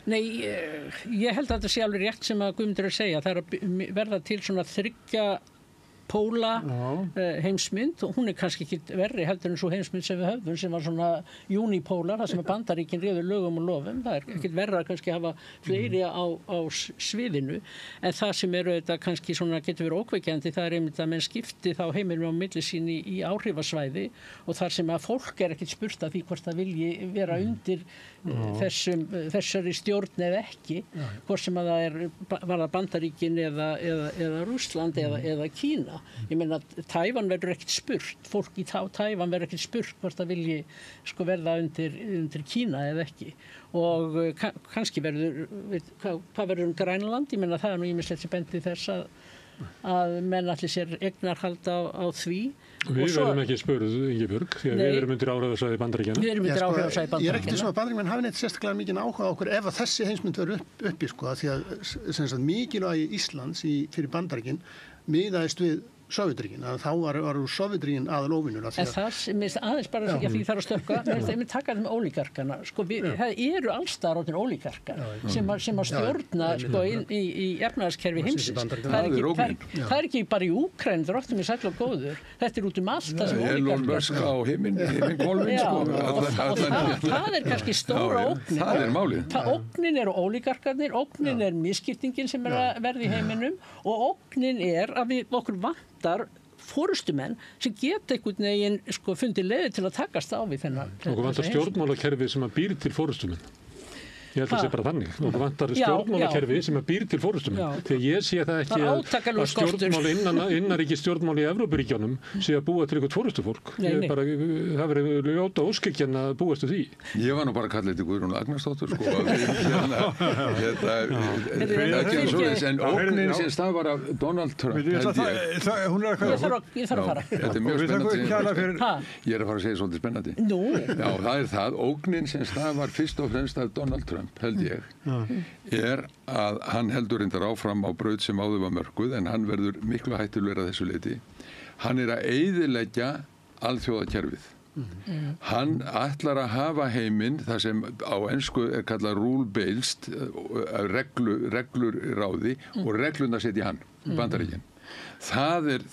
Nei, ég held að þetta sé alveg rétt sem að Guðmundur er að segja. Það er að verða til svona 3 póla heimsmynd, og hún er kannski ekki verri heldur en svo heimsmynd sem við höfðum, sem var svona unipólar, það sem að Bandaríkin réður lögum og lofum. Það er ekkert verra kannski að hafa fleiri á sviðinu, en það sem eru þetta kannski svona getur verið ókveikjandi, það er einmitt að menn skipti þá heiminum á milli sín í áhrifasvæði, og þar sem að fólk er ekkert spurt að því hvort það vilji vera undir þessari stjórn eða ekki, hvort sem að var það Bandaríkin eða Rússland eða Kína. Ég meina að Tævan verður ekkert spurt, fólk í Tævan verður ekkert spurt hvort það vilji verða undir Kína eða ekki. Og kannski hvað verður Grænland? Ég meina það er nú ýmislegt sem bendi þess að menn allir sér eignarhald á því. Við verðum ekki spurð, Ingibjörg, því að við erum undir áhrifasvæði Bandaríkjanna. Við erum undir áhrifasvæði Bandaríkjanna. Ég er ekkert sem að Bandaríkjamenn hafi neitt sérstaklega mikið áhuga á okkur ef að þessi heimsmynd verður uppi, því að mikilvægi Íslands fyrir Bandaríkin miðaðist við Sovétríkin, að þá var Sovétríkin aðalóvinur. En það sem er aðeins bara því þarf að stökka, við taka þetta með ólíkarkana. Það eru allsstaðar áttinn ólíkarkar sem að stjórna í efnahagskerfi heimsins. Það er ekki bara í Úkraínu, það er oft með sæll og góður. Þetta er út allt það sem ólíkarkar. Elon Musk á himingólfin. Það er kannski stóra ógnin. Það er málið. Ógnin eru ólíkarkarnir, ógnin er misskiptingin sem er að verða í heiminum, og ógnin er að okkur forystumenn sem geta einhvern veginn fundið leiðir til að takast á við þennan. Okkur vantar stjórnmálakerfi sem að býr til forystumenn. Ég held að það sé bara þannig. Okkur vantar stjórnmálakerfi sem að býr til forystumenn. Þegar ég sé það ekki að stjórnmál innanríki stjórnmál í Evrópuríkjunum sé að búa til eitthvað forystufólk. Það verður ljóta óskikjan að búast til því. Ég var nú bara að kalla þetta Guðrún Agnarsdóttur, en ógnin sem stafar af Donald Trump. Ég þarf að fara. Þetta er mjög spennandi. Ég er að fara að segja svolítið spennandi. Já, það er það. Ógnin sem stafar fyrst og fremst af Donald Trump, held ég, er að hann heldur reyndar áfram á braut sem áður var mörkuð, en hann verður miklu hættulegur að þessu leyti. Hann er að eyðileggja alþjóðakerfið. Hann ætlar að hafa heiminn, það sem á ensku er kallað rule-based, reglur ráði, og reglurnar setja hann, Bandaríkin. Það er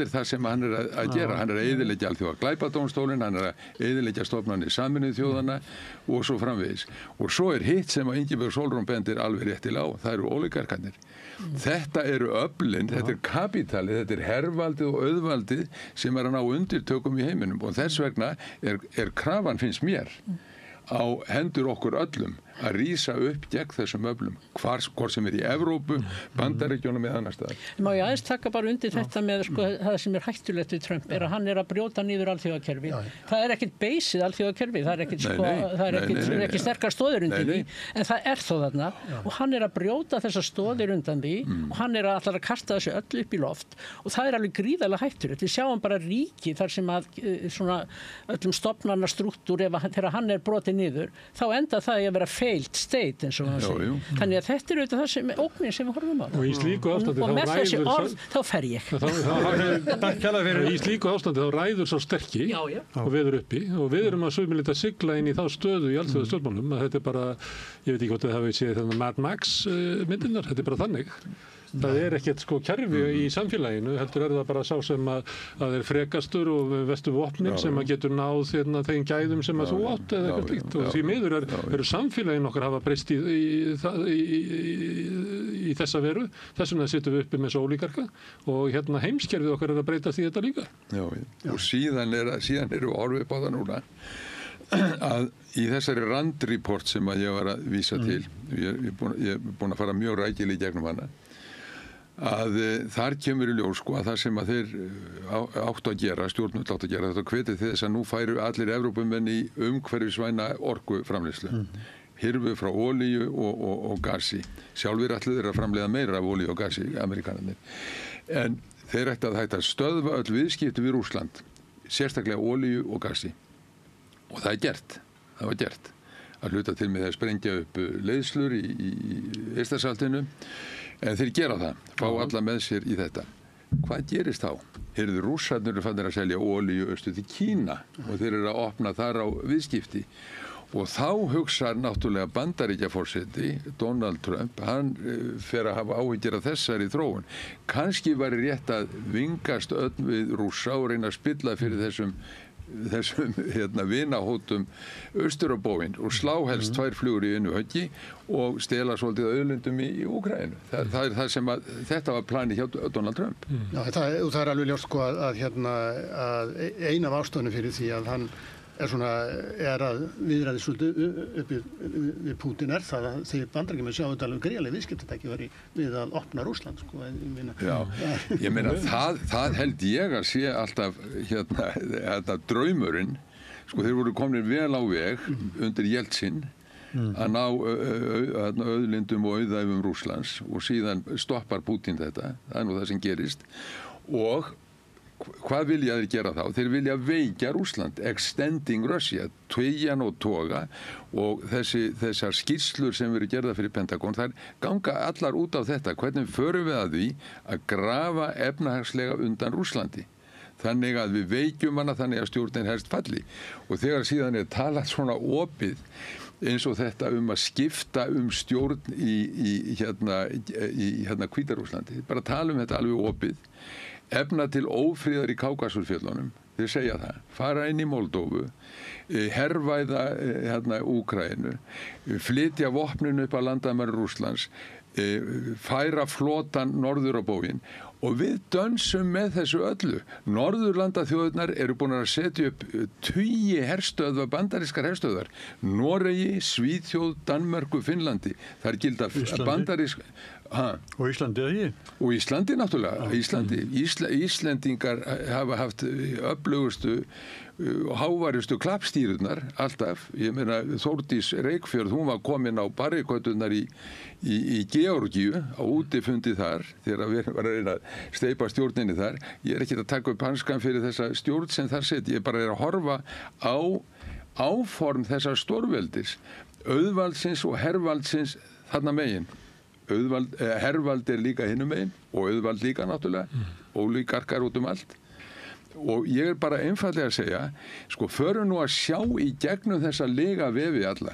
það sem hann er að gera. Hann er að eyðileggja alþjóða glæpadómstólinn, hann er að eyðileggja stofnanir Sameinuðu þjóðanna og svo framvegis. Og svo er hitt sem að Ingibjörg Sólrún bendir alveg réttilega á, það eru óligarkarnir. Þetta eru öflin, þetta er kapitalið, þetta er hervaldið og auðvaldið sem er að ná undirtökum í heiminum og þess vegna er krafan, finnst mér, á hendur okkur öllum að rísa upp gegn þessum öflum, hvort sem er í Evrópu, Bandaríkjunum eða annar staðar. Má ég aðeins taka bara undir þetta með það sem er hættulegt við Trump, er að hann er að brjóta niður alþjóðakerfi. Það er ekkert beysið alþjóðakerfi, það er ekki sterkar stóðir undir því, en það er þó þarna og hann er að brjóta þessar stóðir undan því og hann er að kasta þessu öllu upp í loft og það er alveg gríðarlega hættulegt. Við sjáum bara ríki þar sem að svona öllum stofnarna strúktúr, þegar hann er brotið niður, þá enda það í að vera failed state eins og hann segir. Þannig að þetta er auðvitað það sem ógnin sem við horfum á. Og í slíku ástandi og með þessi orð þá fer ég. Í slíku ástandi þá ræður svo sterki og veður uppi og við erum að sömuleita sigla inn í þá stöðu í alþjóða stjórnmálum að þetta er bara, ég veit ekki hvort þið hafið séð þennan Mad Max myndirnar, þetta er bara þannig. Það er ekkert kerfi í samfélaginu, heldur er það bara sá sem að er frekastur og vestu vopnin sem að getur náð þeim gæðum sem að þú átt eða eitthvað slíkt og því miður eru samfélagin okkar hafa breyst í þessa veru, þess vegna sittum við uppi með svo ólíkarka og heimskerfið okkar er að breytast í þetta líka. Já, og síðan eru orðið upp á það núna að í þessari Rand Report sem að ég var að vísa til, ég er búin að fara mjög rækilega í gegnum hana, að þar kemur í ljós að það sem að þeir áttu að gera, stjórnvöld áttu að gera, þetta hvetið þess að nú færu allir Evrópumenn í umhverfisvæna orkuframleiðslu, hirfu frá olíu og gasi. Sjálfir allir þeir að framleiða meira af olíu og gasi, Amerikanarnir. En þeir ættu að hætta að stöðva öll viðskipti við Rússland, sérstaklega olíu og gasi. Og það var gert. Að hluta til með að sprengja upp leiðslur í Eystrasaltinu. En þeir gera það, fá alla með sér í þetta. Hvað gerist þá? Rússarnir eru fannir að selja olíu austur til Kína og þeir eru að opna þar á viðskipti. Og þá hugsar náttúrulega Bandaríkjaforseti, Donald Trump, hann fer að hafa áhyggjur af þessari þróun. Kannski væri rétt að vingast öll við Rússa og reyna að spilla fyrir þessum vinahótum austur á bóginn og slá helst 2 flugur í einu höggi og stela svolítið auðlindum í Úkraínu. Það er það sem þetta var planið hjá Donald Trump. Já, það er alveg ljóst að ein af ástæðunum fyrir því að hann er að viðræði svolítið upp við Pútín er það að þegar Bandaríkjamenn sjá þetta alveg gríðarlega viðskiptatækifæri við að opna Rússland. Já, ég meina það held ég að sé alltaf þetta draumurinn. Þeir voru komnir vel á veg undir Jeltsin að ná auðlindum og auðæfum Rússlands og síðan stoppar Pútín þetta. Það er nú það sem gerist og hvað vilja þeir gera þá? Þeir vilja veikja Rússland, extending Russia, tveggjan og toga og þessar skýrslur sem eru gerða fyrir Pentagon, þær ganga allar út á þetta. Hvernig förum við að því að grafa efnahagslega undan Rússlandi? Þannig að við veikjum hana þannig að stjórnin helst falli. Og þegar síðan er talað svona opið eins og þetta að skipta stjórn í Hvíta-Rússlandi, bara tala þetta alveg opið, efna til ófríðar í Kákasusfjöllunum, þeir segja það, fara inn í Moldóvu, hervæða Úkraínu, flytja vopnin upp að landamæri Rússlands, færa flotan norður á bóginn og við dönsum með þessu öllu. Norðurlandaþjóðirnar eru búin að setja upp 20 herstöðvar, bandarískar herstöðvar, Noregi, Svíþjóð, Danmörku, Finnlandi. Það er gilda bandarísk... Og Íslandi eða ekki? Og Íslandi náttúrulega. Íslendingar hafa haft öflugustu og hávaristu klappstýrurnar alltaf. Ég meina Þórdís Reykfjörð, hún var komin á barrikotturnar í Georgíu á útifundi þar þegar við varum að reyna að steypa stjórninni þar. Ég er ekki að taka upp hanskan fyrir þessa stjórn sem þar sett. Ég bara er að horfa á áform þessar stórveldis, auðvaldsins og hervaldsins þarna megin. Hervald er líka hinum megin og auðvald líka náttúrulega, ólíkarkar út allt. Og ég er bara einfaldlega að segja, förum nú að sjá í gegnum þessa lega vefi alla.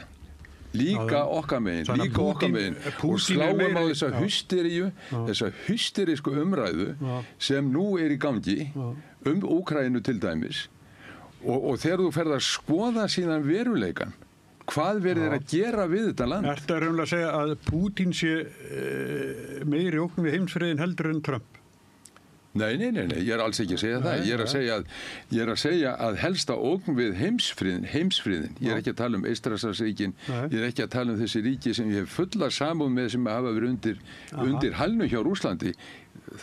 líka okkar megin og sláum á þessa hysterísku umræðu sem nú í gangi Úkraínu til dæmis og þegar þú ferð að skoða síðan veruleikan hvað verður að gera við þetta land? Ertu að raunlega segja að Pútín sé meiri ógn við heimsfriðin heldur en Trump? Nei, ég alls ekki að segja það. Ég er að segja að helsta ógn við heimsfriðin. Ég er ekki að tala Eystrasaltsríkin, ég er ekki að tala þessi ríki sem ég hef fulla samúð með sem hafa verið undir hælnu hjá Rússlandi.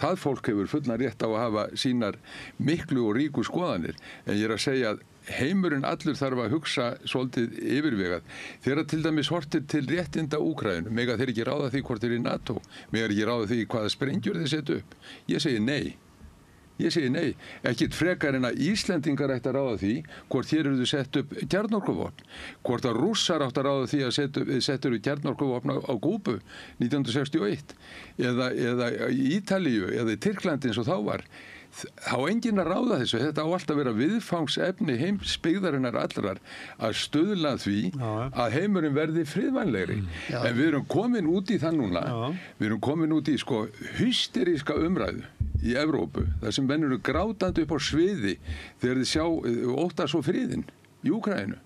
Það fólk hefur fullan rétt á að hafa sínar miklu og ríku skoðanir. En ég er að segja að heimurinn allur þarf að hugsa svolítið yfirvegað. Þegar til dæmis hortir til réttinda Úkraínu, mega þeir ekki ráða því hvort þeir í NATO, mega ekki ráða því hvaða sprengjur þeir setja upp. Ég segi nei. Ekkert frekar en að Íslendingar ætti að ráða því hvort hér eru þau sett upp kjarnorkuvopn. Hvort að Rússar átti að ráða því að setja upp kjarnorkuvopn á Kúbu 1961 eða í Ítalíu eða í Tyrklandi eins og þá var. Þá enginn að ráða þessu, þetta á alltaf að vera viðfangsefni heimsbyggðarinnar allrar að stuðla því að heimurinn verði friðvænlegri. En við erum komin út í það núna, við erum komin út í hysteríska umræðu í Evrópu, þar sem menn eru grátandi upp á sviði þegar þið óttast svo friðinn í Úkraínu.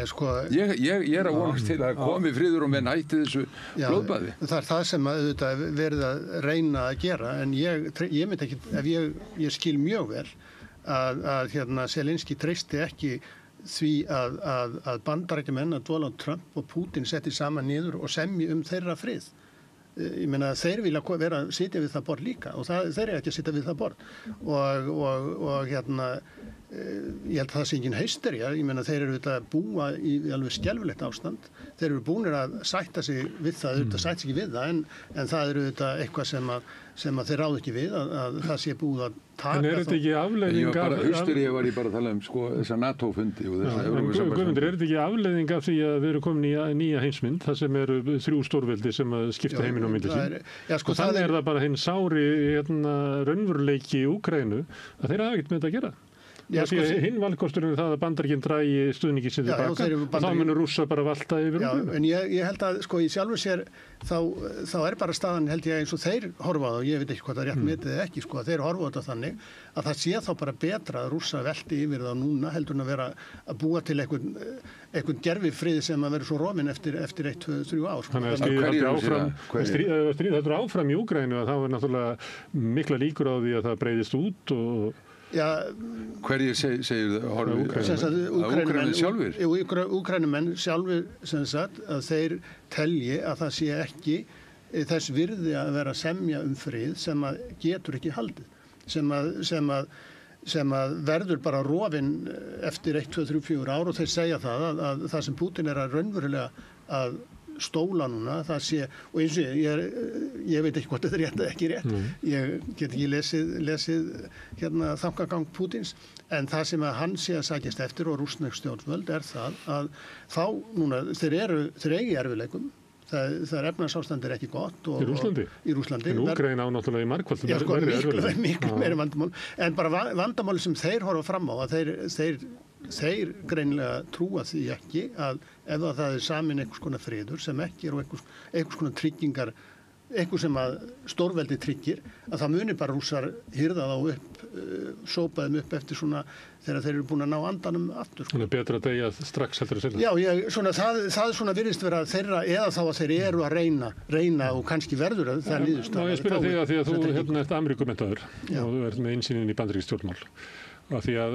Ég er að vonast til að komi friður og menn hætti þessu blóðbaði. Það er það sem auðvitað verið að reyna að gera en ég myndi ekki, ef ég skil mjög vel að Zelenský treysti ekki því að Bandaríkjamenn, að Donald Trump og Putin setti saman niður og semji þeirra frið. Ég meina þeir vilja sitja við það borð líka og þeir eru ekki að sitja við það borð og ég held að það sé engin hystería, ég meina þeir eru auðvitað að búa í alveg skelfilegt ástand, þeir eru búnir að sætta sig við það, auðvitað sætta sig ekki við það en það eru auðvitað eitthvað sem að þeir ráðu ekki við að það sé búið að taka. En er þetta ekki afleiðing af... Hystería var ég bara að tala þessa NATO-fundi og þessa Guðmundur, er þetta ekki afleiðing af því að við erum komin í nýja heimsmynd, það sem eru 3 stórveldi sem skipta heiminn á milli sín og þannig er það bara hinn sári raunveruleiki í Úkraínu að þeir hafa ekkert með þetta að gera. Hinn valkosturinn er það að Bandaríkin dragi stuðningi sinni tilbaka og þá munur Rússar bara valta yfir en ég held að í sjálfu sér þá er bara staðan held ég eins og þeir horfa á það og ég veit ekki hvað það er rétt metið eða ekki þeir horfa á þetta þannig að það sé þá bara betra að Rússar velti yfir það núna heldur en að vera að búa til einhvern gervifrið sem að vera svo rofinn eftir 1, 2, 3 ár. Þannig að stríð heldur áfram í Úkraínu að þá er náttúrulega mikla líkur á því að það breiðist út og hverjir segir það? Úkraínumenn sjálfur? Úkraínumenn sjálfur sem sagt að þeir telji að það sé ekki þess virði að vera að semja frið sem að getur ekki haldið sem að verður bara rofinn eftir 1, 2, 3, 4 ár og þeir segja það að það sem Putin er að raunverulega að stóla núna, það sé og eins og ég veit ekki hvort þetta er rétt eða ekki rétt, ég get ekki lesið þangagang Pútins en það sem að hann sé að sækjast eftir og rússnesk stjórnvöld er það að þá núna, þeir eigi erfiðleikum það er efnahagsástand ekki gott í Rússlandi en Úkraína á náttúrulega í margfald miklu meiri vandamál en bara vandamáli sem þeir horfa fram á að þeir greinilega trúa því ekki að ef það er samin einhvers konar friður sem ekki er og einhvers konar tryggingar einhver sem að stórveldi tryggir að það muni bara Rússar hirða þá upp sópa þeim upp eftir svona þegar þeir eru búin að ná andanum aftur. Þannig betra að deyja strax heldur að segja. Það svona virðist vera þeirra eða þá að þeir eru að reyna og kannski verður að það líðust. Má ég spyrja þig að því að þú ert Ameríkumentaður og þú ert með innsýnin í bandarísk stjórnmál. Af því að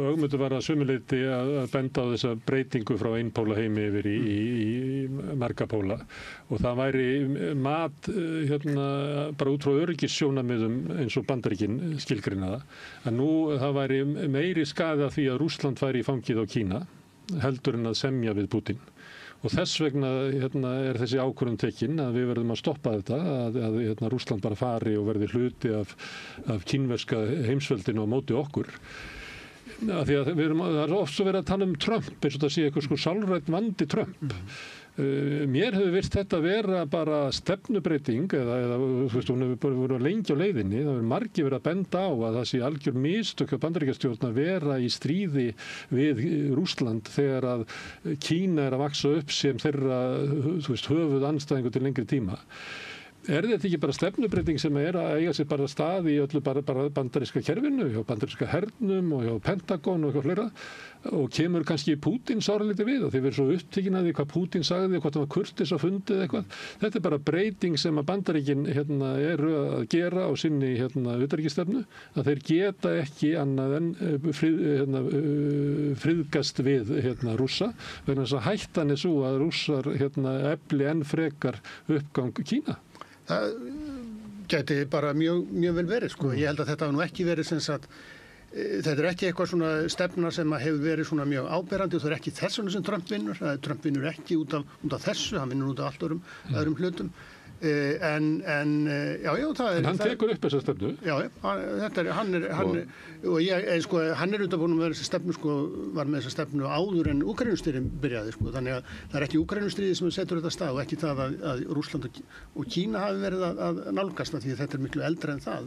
Ögmundur var að sömuleyti að benda á þessa breytingu frá einpóla heimi yfir í marga póla og það væri mat bara út frá öryggissjónarmiðum eins og Bandaríkin skilgreina það að nú það væri meiri skaði af því að Rússland væri í fangið á Kína heldur en að semja við Putin. Og þess vegna er þessi ákvörðun tekin að við verðum að stoppa þetta, að Rússland bara fari og verði hluti af kínverska heimsveldinu á móti okkur. Því að það er oft svo verið að tala Trump, eins og það sé eitthvað sálrænt vandi Trump. Mér hefur virst þetta vera bara stefnubreiting eða þú veist, hún hefur verið lengi á leiðinni. Það hefur margir verið að benda á að það sé algjör mistök hjá Bandaríkjastjórn að vera í stríði við Rússland þegar að Kína er að vaxa upp sem þeirra, þú veist, höfuð andstæðingu til lengri tíma. Er þetta ekki bara stefnubreiting sem er að eiga sér bara stað í öllu bara bandaríska kerfinu, hjá bandaríska hernum og hjá Pentagon og eitthvað fleira, og kemur kannski Pútín sáralítið við og þeir verður svo upptekin að því hvað Pútín sagði og hvað það var kurteis að fundið eitthvað. Þetta er bara breyting sem að Bandaríkin eru að gera á sinni utanríkisstefnu, að þeir geta ekki annað en friðgast við Rússa, vegna þess að hættan er svo að Rússar efli enn frekar uppgang Kína. Það gæti bara mjög vel verið, sko. Ég held að þetta hafi nú ekki verið sem sagt, þetta er ekki eitthvað svona stefna sem hefur verið svona mjög áberandi og það er ekki þess vegna sem Trump vinnur. Trump vinnur ekki út af þessu, hann vinnur út af allt öðrum hlutum. En hann tekur upp þessa stefnu. Já, hann er auðvitað búin með þessa stefnu, sko, var með þessa stefnu áður en Úkraínustríðið byrjaði, sko, þannig að það er ekki Úkraínustríðið sem setur þetta stað og ekki það að Rússland og Kína hafi verið að nálgast það, því þetta er miklu eldra en það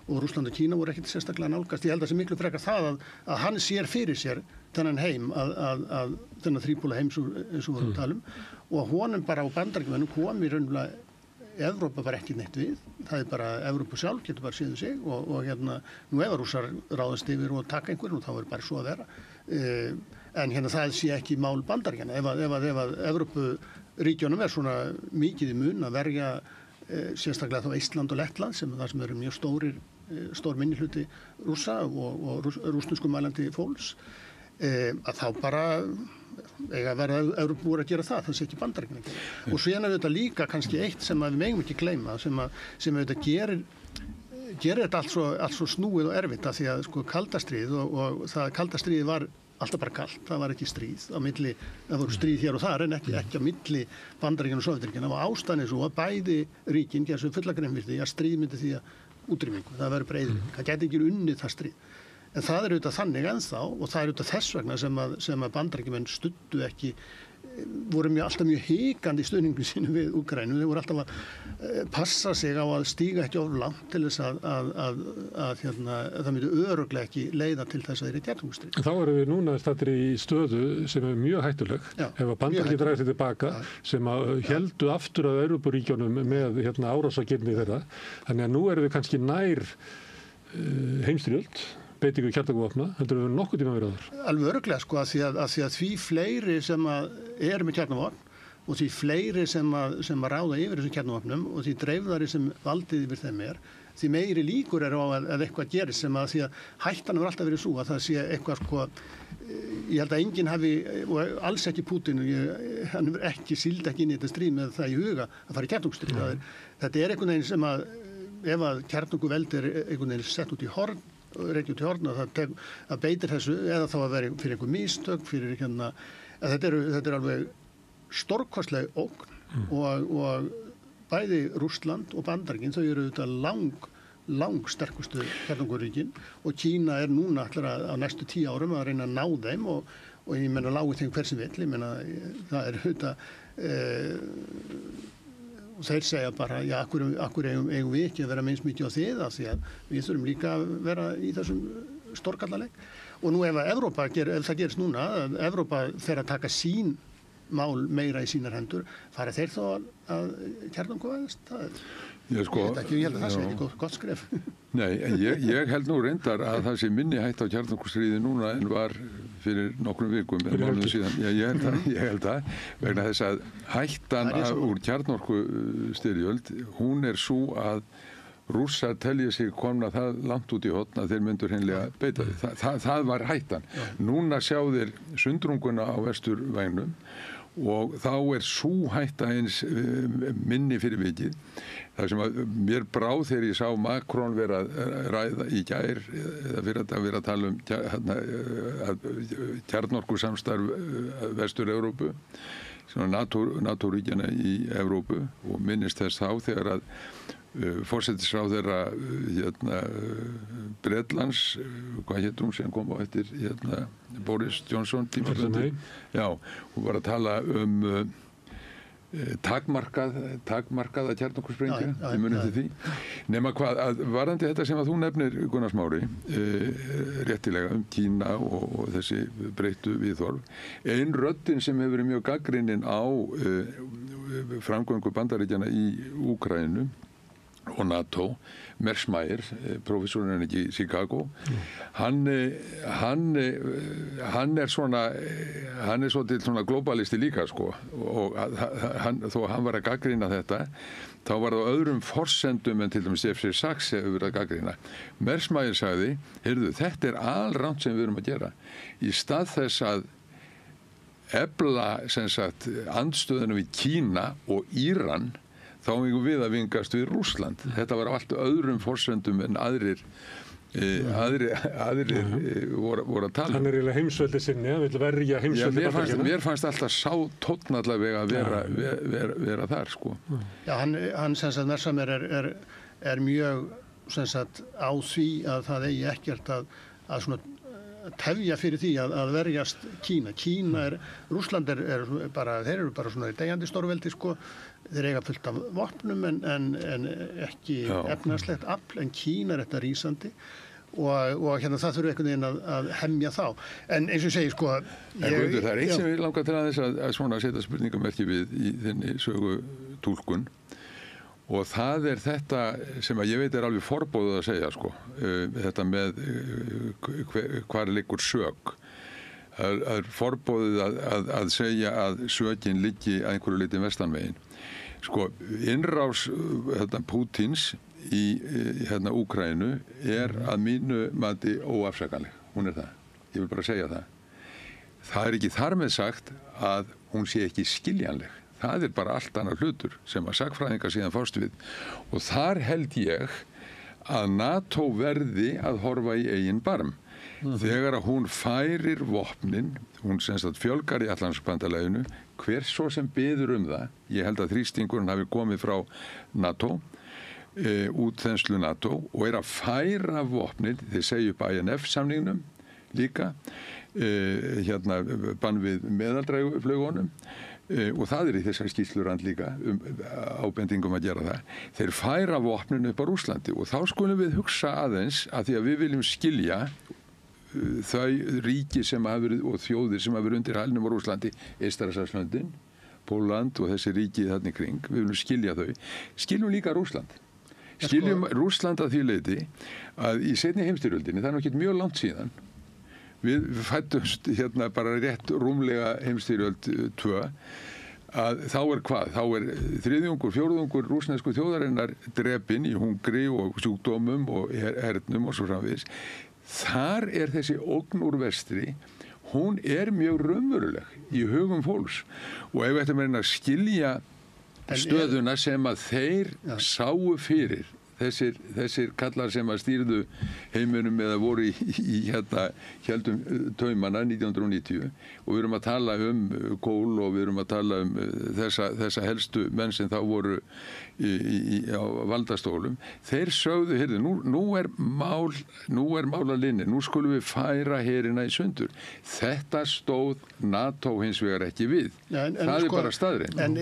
og Rússland og Kína voru ekkert sérstaklega nálgast. Ég held að það sé miklu frekar það að hann sér fyrir sér þennan heim, að þennan þrípóla heims eins og vorum að tala og honum bara á Bandaríkjunum komi raunverulega Evrópa var ekki neitt við, það er bara Evrópa sjálf getur bara séð sig og nú ef Rússar ráðast yfir og taka einhverjum og þá er bara svo að vera en það sé ekki mál Bandaríkjanna ef að Evrópuríkjunum er svona mikið í mun að verja sérstaklega þá Eistland og Lettland sem eru mjög stór minnihluti Rússa og rússneskumælandi fólks að þá bara eiga að vera Evrópubúar að gera það sé ekki Bandaríkjanna að gera. Og síðan er þetta líka kannski eitt sem við megum ekki gleyma sem þetta gerir þetta allt svo snúið og erfitt af því að sko kalda stríð og það kalda stríð var alltaf bara kalt, það var ekki stríð á milli, það voru stríð hér og þar en ekki á milli Bandaríkjanna og Sovétríkjanna og ástæðan svo að bæði ríkin gerðu fulla grein fyrir því að stríð myndi því að útrýmingu, það verður bara eyðilegging, það gæti ekki unnið það stríð. En það er auðvitað þannig ennþá og það er auðvitað þess vegna sem að Bandaríkjamenn studdu ekki, voru alltaf mjög hikandi í stuðningu sínu við Úkraínu. Þeir voru alltaf að passa sig á að stíga ekki of langt til þess að það myndi örugglega ekki leiða til þess að þeir eru kjarnorkustríð. Þá erum við núna staddir í stöðu sem er mjög hættuleg. Ef að Bandaríkjamenn dræði sig tilbaka sem að héldu aftur að Evrópuríkjunum með árásargirni þeirra. Þannig að nú erum við kannski nær heimsstyrjöld. Beitingu kjarnorkuvopna, heldur við nokkuð tíma verið þar? Alveg örugglega, sko, að því fleiri sem eru með kjarnorkuvopn og því fleiri sem að ráða yfir þessum kjarnorkuvopnum og því dreifðari sem valdið yfir þeim því meiri líkur eru á að eitthvað gerist sem að því að hættan hefur alltaf verið svo að það sé eitthvað, sko, ég held að enginn hafi, og alls ekki Pútín, hann hefur ekki síld ekki inn í þetta stríð með það í huga að fara í kjarnorkustríð. Þetta er einhvern veginn sem að ef að kjarnorkuveld er einhvern veginn sett út í horn reykja út í horn og það beitir þessu eða þá að vera fyrir einhver mistök fyrir þetta er alveg stórkostleg ógn og bæði Rússland og Bandaríkin þau eru auðvitað lang sterkustu kjarnorkuríkin og Kína er núna allar á næstu 10 árum að reyna að ná þeim og ég menna lágu þeim hver sem vill, ég menna það er auðvitað og þeir segja bara, já, akkur eigum við ekki að vera minnst mikið á þið af því að við þurfum líka að vera í þessum stórkallaleg. Og nú ef það gerist núna, að Evrópa fer að taka sín mál meira í sínar hendur, fara þeir þó að kjarnorkuvæðast? Ég held að það sé ekki gott skref. Nei, en ég held nú reyndar að það sé minni hætt á kjarnorkustríði núna en var fyrir nokkrum vikum eða mánuðum síðan. Ég held það, vegna þess að hættan úr kjarnorkustyrjöld, hún er svo að Rússar telja sig komna það langt út í horn að þeir myndur hreinlega beita því. Það var hættan. Núna sjá þeir sundrunguna á vesturvægnum og þá er svo hætta eins minni fyrir vikið. Það sem að mér brá þegar ég sá Macron vera að ræða í gær eða fyrir að vera að tala kjarnorkusamstarf Vestur-Evrópu, NATO-ríkjana í Evrópu og minnist þess þá þegar að forsætisráðherra Bretlands, hvað hétt hún sem kom á eftir Boris Johnson tímabundi. Já, hún var að tala takmarkaða kjarnorkusprengju, ég muni eftir því. Nema hvað, varðandi þetta sem að þú nefnir, Gunnar Smári, réttilega Kína og þessi breyttu viðhorf. Ein röddin sem hefur verið mjög gagnrýnin á framgöngu Bandaríkjanna í Úkraínu og NATO, Mersmayer, prófessorinn í Chicago, hann er svolítið svona globalisti líka, sko, og þó hann var að gagnrýna þetta, þá var það öðrum forsendum en til dæmis Jeffrey Sachs hefur verið að gagnrýna. Mersmayer sagði, heyrðu, þetta er alrangt sem við erum að gera. Í stað þess að efla, sem sagt, andstöðuna við Kína og Íran, þá fengum við að vingast við Rússland. Þetta var allt öðrum forsendum en aðrir voru að tala. Hann er eiginlega heimsveldi sinni, hann vil verja heimsveldi Bandaríkjanna. Mér fannst alltaf sá tónn allavega að vera þar, sko. Já, hann sem sagt Mersmayer er mjög sem sagt á því að það eigi ekkert að svona tefja fyrir því að verjast Kína. Rússland þeir eru bara svona deyjandi stórveldi, sko. Þeir eiga fullt af vopnum en ekki efnahagslegt afl, en Kína er þetta rísandi og hérna það þurfi einhvern veginn að hemja þá. En eins og ég segi, sko... Það er eitt sem ég langar til aðeins að svona setja spurningamerki við í þinni sögu túlkun, og það er þetta sem að ég veit er alveg forbóðið að segja, sko, þetta með hvar liggur sök. Það er forbóðið að segja að sökin liggi að einhverju leyti vestanmegin. Sko, innrás Pútins í Úkraínu er að mínu mati óafsakanleg. Hún er það. Ég vil bara segja það. Það er ekki þar með sagt að hún sé ekki skiljanleg. Það er bara allt annar hlutur sem að sagfræðingar síðan fást við. Og þar held ég að NATO verði að horfa í eigin barm. Þegar að hún færir vopnin, hún sem sagt fjölgar í Atlantshafsbandalaginu, hver svo sem biður það, ég held að þrýstingurinn hafi komið frá NATO, útþenslu NATO, og er að færa vopnin, þeir segja upp INF-samningnum líka, bann við meðaldræguflaugunum, og það er í þessar skýrslurand líka ábendingum að gera það. Þeir færa vopnin upp á Rússlandi og þá skulum við hugsa aðeins að því að við viljum skilja þau ríki sem hafa verið og þjóðir sem hafa verið undir hælnum á Rússlandi, Eystrasaltslöndin, Pólland og þessi ríki þarna í kring, við viljum skilja þau. Skiljum líka Rússland. Skiljum Rússland að því leyti að í seinni heimsstyrjöldinni, það er ekki mjög langt síðan, við fættumst bara rétt rúmlega heimsstyrjöld 2, að þá er hvað? Þá er fjórðungur rússnesku þjóðarinnar drepinn í hungri og sjúkdómum og hernum og svo framvegis. Þar er þessi ógn úr vestri, hún er mjög raunveruleg í hugum fólks, og ef við ættum að reyna að skilja stöðuna sem að þeir sáu fyrir, þessir kallar sem að stýrðu heiminum eða voru í héldum taumana 1990, og við erum að tala Kohl og við erum að tala þessa helstu menn sem þá voru á valdastólum. Þeir sögðu, heyrðu, nú er mál að linni, nú skulum við færa herina í sundur. Þetta stóð NATO hins vegar ekki við. Það er bara staðreynd. En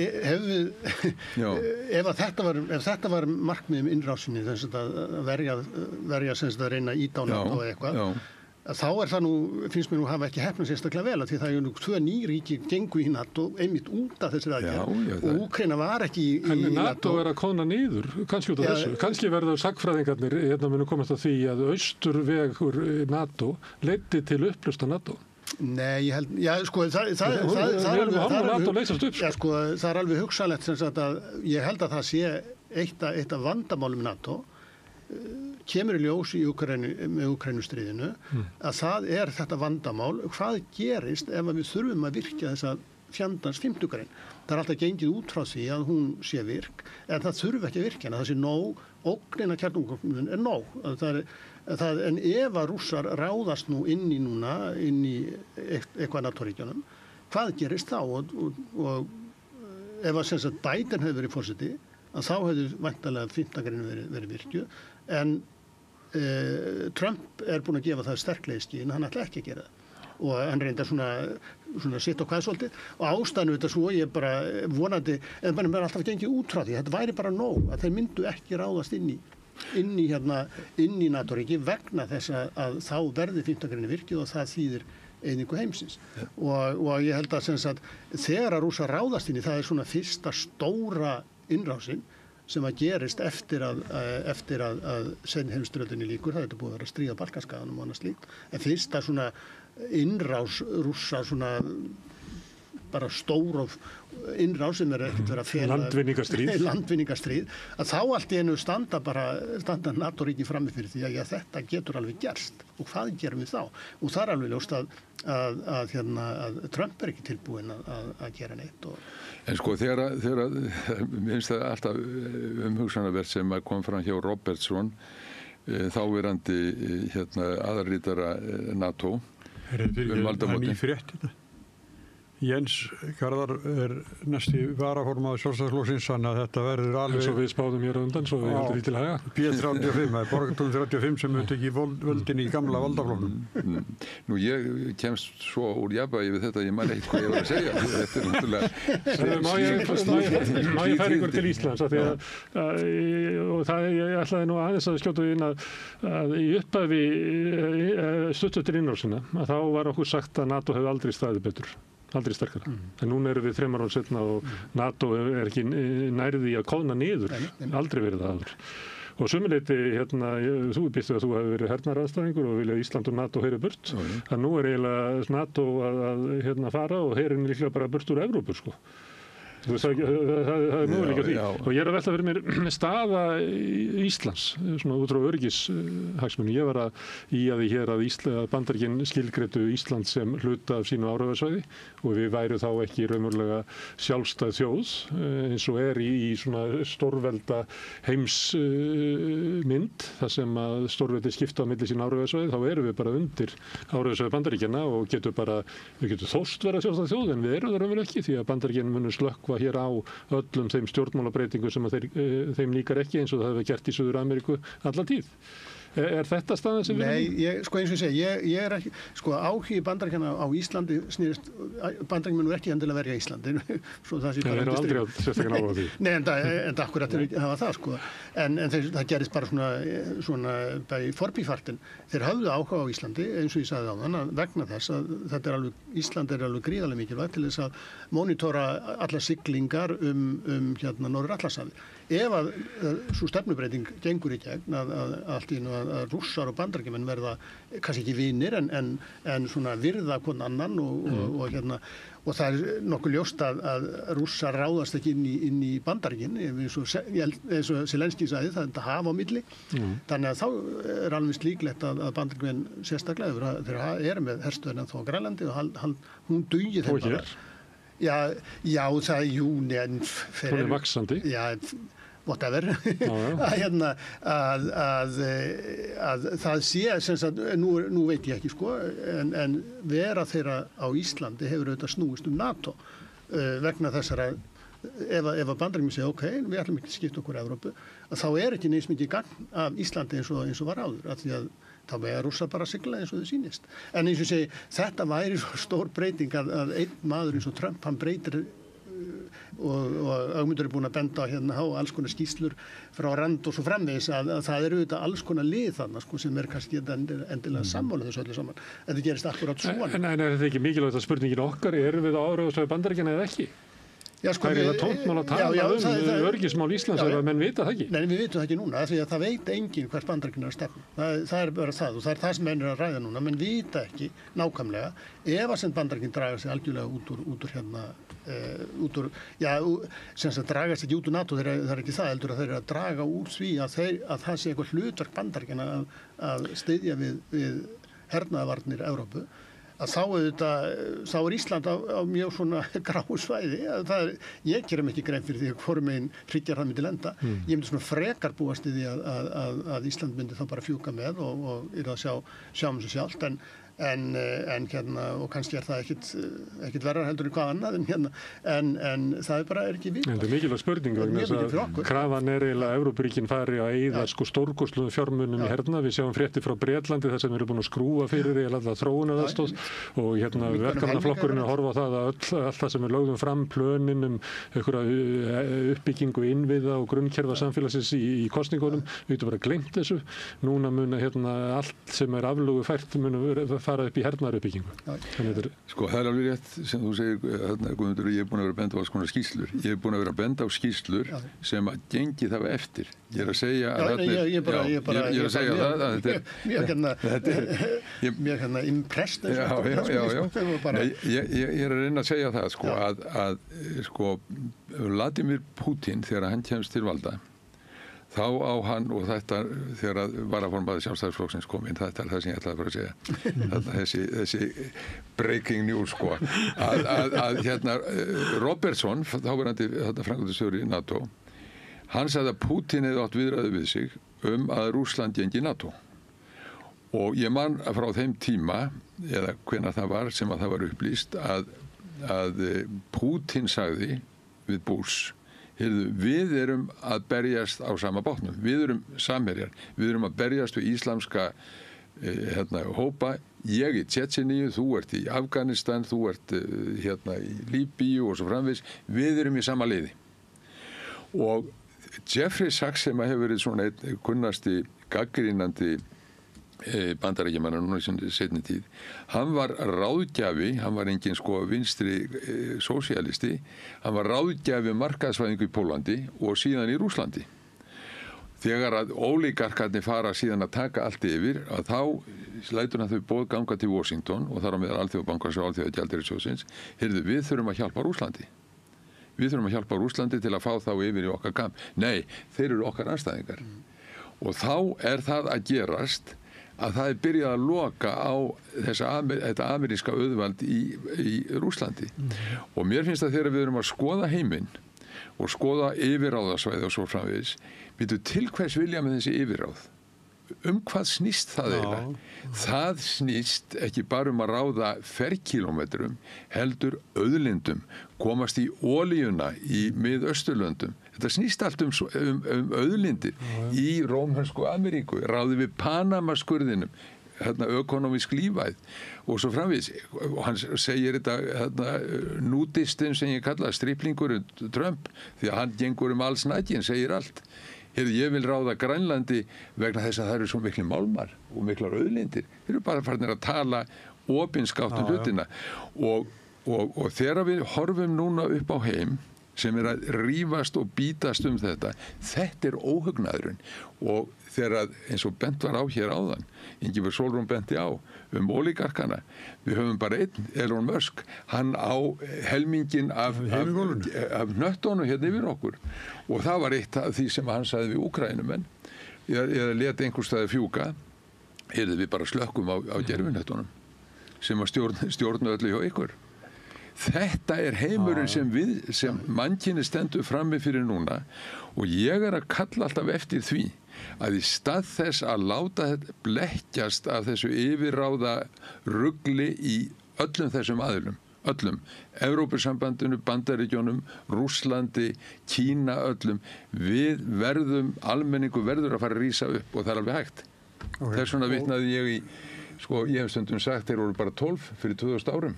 ef þetta var markmiðum innrásinni, þess að verja sem að reyna í dánu og eitthvað, þá er það nú, finnst mér nú hafa ekki hefnað sérstaklega vel, því það er nú 2 ný ríki gengu í NATO einmitt út af þessari aðgerð, og Úkraína var ekki í NATO. En NATO er að koma niður, kannski út af þessu. Kannski verður sagfræðingarnir munu komast að því að austurvegur NATO leiddi til upplausnar NATO. Nei, ég held, sko, það er alveg hugsanlegt sem sagt að ég held að það sé eitt af vandamálum NATO kemur í ljós með Úkraínustríðinu að það er þetta vandamál. Hvað gerist ef við þurfum að virkja þessa fjandans 5. grein? Það er alltaf gengið út frá því að hún sé virk, en það þurfi ekki að virkja hana. Það sé nóg, ógnina kjarnorkuvopnum er nóg. En ef að Rússar ráðast nú inn í eitthvað NATO-ríkjunum, hvað gerist þá? Og ef að sem sagt Biden hefur verið forseti, að þá hefði væntanlega 5. grein verið virkjuð, en Trump búinn að gefa það sterklega í skyn, hann ætla ekki að gera það. Og hann reyndar svona sitt og hvað svolítið, og ástæðan þetta svo ég bara vonandi, en bara alltaf gengið út frá því, þetta væri bara nóg að þeir myndu ekki ráðast inn í NATO-ríki vegna þess að þá verði 5. grein virkjuð og það þýðir eyðingu heimsins. Og ég held að sem sagt, þegar að Rússar ráðast inn í, það svona fyrsta stóra innrásin sem að gerist eftir að seinni heimsstyrjöldinni lýkur, það búið að vera að stríða Balkanskaganum og annað slíkt, en fyrsta svona innrás Rússa svona bara stór og innrás sem ekkert verið að fela landvinningastríð, að þá allt í einu standa NATO-ríki frammi fyrir því að þetta getur alveg gerst og hvað gerum við þá? Og það alveg ljóst að Trump ekki tilbúinn að gera neitt. En sko þegar minnst það alltaf umhugsanavert sem kom fram hjá Robertson, þáverandi aðalritara NATO, valdamótin. Jens Garðar næsti varaformaður Sjálfstæðisflokksins, þannig að þetta verður alveg... Svo við spáðum hér undan, svo við heldur í til haga. B35, það Borgartún 35 sem auðvitað ekki völdin í gamla valdaflokknum. Nú ég kemst svo úr jafnvægi við þetta, ég man ekki hvað ég var að segja. Þetta náttúrulega... Má ég færa ykkur til Íslands, og það ég ætlaði nú aðeins að skjóta inn að í upphafi stuttur innrásina, að þá var okkur sagt að NATO hefði aldrei staðið betur. Aldrei sterkara. En núna erum við 3 árum seinna og NATO ekki nærði að koðna niður. Aldrei verið það áður. Og sömuleyti, þú býstu að þú hefur verið hernaðaraðstæðingur og viljað Ísland og NATO heyri burt. Það nú eiginlega NATO að fara og herin líklega bara burt úr Evrópu, sko. Það er möguleika því. Og ég að velta fyrir mér staða Íslands, svona út frá öryggishagsmunum. Ég var í því hér að Bandaríkin skilgreindu Ísland sem hluta af sínu áhrifasvæði og við væru þá ekki raunverulega sjálfstæð þjóð eins og í svona stórvelda heimsmynd, þar sem að stórveldi skipta á milli sínu áhrifasvæði, þá erum við bara undir áhrifasvæði Bandaríkjanna og við getum þóst vera sjálfstæð þjóð, en við erum það raunverulega ekki því að Bandaríkin munu slökkva hér á öllum þeim stjórnmálabreitingum sem þeim líkar ekki eins og það hefur gert í Suður-Ameríku alla tíð. Er þetta staðan sem við... Nei, sko eins og ég segi, ég ekki, sko áhugi Bandaríkjanna á Íslandi snýrist, Bandaríkjum munur ekki endilega verja Íslandi, svo það sé bara... Það eru aldrei sérstaklega áhuga því. Nei, en akkurat hafa það, sko. En það gerist bara svona í forbífartin. Þeir höfðu áhuga á Íslandi, eins og ég sagði áðan, vegna þess að Ísland alveg gríðarlega mikilvægt til þess að monitora alla siglingar Norður-Atlantshafi. Ef að svo stefnubreiting gengur í gegn að allt í einu að Rússar og Bandaríkjamenn verða kannski ekki vinir en svona virða hvern annan og það er nokkuð ljóst að Rússar ráðast ekki inn í Bandaríkin eins og Zelenský sagði, það er þetta haf á milli. Þannig að þá er alveg líklegt að Bandaríkjamenn sérstaklega þeir eru með herstöðina þá á Grænlandi og hún dugir þeim bara. Já, það er hún er vaxandi. Já, whatever. að það sé, sem sagt, nú veit ég ekki, sko, en vera þeirra á Íslandi hefur auðvitað snúist NATO vegna þessara, ef að Bandaríkjamenn segja, ok, við ætlum ekki að skipta okkur Evrópu, að þá ekki neins mikið gagn af Íslandi eins og var áður, af því að þá með Rússar bara sigla eins og þau sýnist. En eins og segi, þetta væri svo stór breyting að einn maður eins og Trump, hann breytir og Ögmundur búin að benda á alls konar skýrslur frá Rand og svo framvegis að það eru auðvitað alls konar lið þarna, sko, sem kannski endilega sammála þessu öllu saman. En það gerist akkurat svona. En er þetta ekki mikilvægt að spurningin okkar, erum við á áhrifasvæði Bandaríkjanna eða ekki? Það er eiginlega tóntmál að tala öryggismál Íslands ef að menn vita það ekki. Nei, við vitum það ekki núna, því að það veit enginn hvert Bandaríkjanna er að stefna. Það er bara það og það er það sem menn eru að ræða núna, menn vita ekki nákvæmlega ef að sem Bandaríkinn draga sig algjörlega sem sagt draga sig ekki út úr NATO, það er ekki það heldur að þeir eru að draga úr því að það sé eitthvað hlutverk Bandaríkjanna að styðja við hernaðarvarnir Evrópu. Að þá er Ísland á mjög svona gráu svæði. Ég gerum ekki grein fyrir því að hvorum meginn hryggjar það myndi lenda. Ég myndi svona frekar búast í því að Ísland myndi þá bara fjúka með og að sjá þessu sjálft. en hérna, og kannski það ekkit verra heldur en hvað annað en það bara ekki við. En það mikilvæg spurning vegna þess að krafan eiginlega að Evrópuríkin fari að eyða stórkostluðum fjármunum í herna. Við sjáum fréttir frá Bretlandi þar sem eru búin að skrúfa fyrir í alltaf þróunaraðstoð og verkamannaflokkurinn að horfa á það að allt það sem lögðum fram plönin einhverja uppbyggingu innviða og grunnkerfa samfélagsins í kosningunum, við getum bara gleymt þessu. Núna muna allt sem aflögu fært munu fara upp í hernaðaruppbyggingu. Sko, það alveg rétt sem þú segir, Guðmundur, ég búin að vera að benda á alls konar skýrslur. Ég búin að vera að benda á skýrslur sem að gengi það eftir. Ég að segja að mjög impressed. Ég að reyna að segja það, sko, að Vladimir Putin, þegar hann kemst til valda, þá á hann, og þetta þegar varaformaður Sjálfstæðisflokksins kom inn, þetta það sem ég ætlaði að fara að segja, þessi breaking news, sko, að Robertson, þáverandi framkvæmdastjóri í NATO, hann sagði að Putin hefði átt viðræðu við sig að Rússland gengi NATO. Og ég man frá þeim tíma, eða hvenær það var sem að það var upplýst, að Putin sagði við Bush, við erum að berjast á sama bátnum, við erum samherjar, við erum að berjast við íslamska hópa, ég í Tjetjeníu, þú ert í Afganistan, þú ert í Líbíu og svo framvegis, við erum í sama liði. Og Jeffrey Sachs sem hefur verið svona einn kunnasti gaggrínandi bandarækjamanna núna í seinni tíð, hann var ráðgjafi, hann var engin vinstri sósíalisti, hann var ráðgjafi markaðsvæðingu í Pólandi og síðan í Rússlandi. Þegar að ólígarkarnir fara síðan að taka allt yfir, að þá lætur hann þau boð ganga til Washington og þar á meðal Alþjóðabankans og Alþjóðagjaldeyrissjóðsins, við þurfum að hjálpa Rússlandi. Við þurfum að hjálpa Rússlandi til að fá þá yfir í okkar kamp. Nei, þeir eru okkar andstæðingar. Og þá það að gerast að það byrjað að loka á þetta ameríska auðvald í Rússlandi. Og mér finnst að þegar við erum að skoða heiminn og skoða yfirráðasvæði og svo framvegis, til hvers vilja með þessi yfirráð? Hvað snýst það eiginlega? Það snýst ekki bara að ráða ferkílómetrum, heldur auðlindum, komast í olíuna í Miðausturlöndum. Þetta snýst allt auðlindir í Rómhönsku Ameríku, ráði við Panamaskurðinum, ökonomísk lífæð og svo framvegis. Og hann segir þetta núdistinn sem ég kalla striplingurinn Trump, því að hann gengur alls nægin, segir allt. Ég vil ráða Grænlandi vegna þess að það eru svo miklu málmar og miklar auðlindir. Þeir eru bara farnir að tala opinskátt hlutina. Og þegar við horfum núna upp á heim sem að rífast og bítast þetta er óhugnaðurinn. Og þegar eins og bent var á hér áðan, Ingibjörg Sólrún benti á ólígarkana, við höfum bara einn, Elon Musk, hann á helmingin af hnöttunum hérna yfir okkur. Og það var eitt af því sem hann sagði við Úkraínumenn, ég leti einhvers staði fjúka, við bara slökkum á gerfinöttunum sem að stjórna öllu hjá ykkur. Þetta er heimurinn sem mannkynið stendur frammi fyrir núna og ég að kalla alltaf eftir því að í stað þess að láta þetta blekkjast af þessu yfirráða rugli í öllum þessum aðilum, öllum, Evrópusambandinu, Bandaríkjónum, Rússlandi, Kína, öllum, almenningu verður að fara að rísa upp og það er alveg hægt. Þess vegna vitnaði ég ég hef stundum sagt þeir voru bara 12 fyrir 2000 árum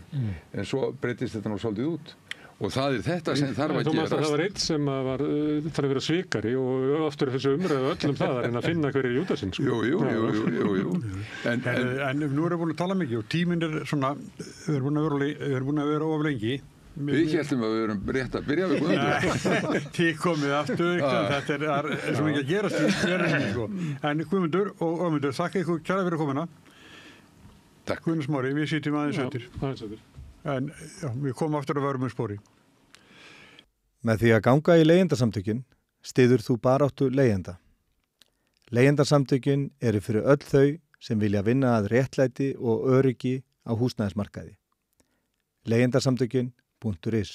en svo breytist þetta nú svolítið út og það er þetta sem þarf að gerast. Það var einn sem þarf að vera svikari og oftur þessu umræðu öllum það að finna hverju júta sinn. Jú. En nú erum við búin að tala mikið og tíminn svona, við erum búin að vera of lengi. Við heldum að við erum rétt að byrja við Guðmundur. Þið komið aftur, þetta er svo mikið að gerast í verðinni. En Guðmundur og Ögmundur, þakka ykkur kæra fyrir komuna. Takk. Guðmundur Smári, við sitjum aðeins eftir. En við komum aftur að verðum spori. Með því að ganga í leigjendasamtökin styður þú baráttu leigjenda. Leigjendasamtökin eru fyrir öll þau sem vilja vinna að réttlæti og öryggi á húsnæðismarkaði. Leigjendasamtökin.is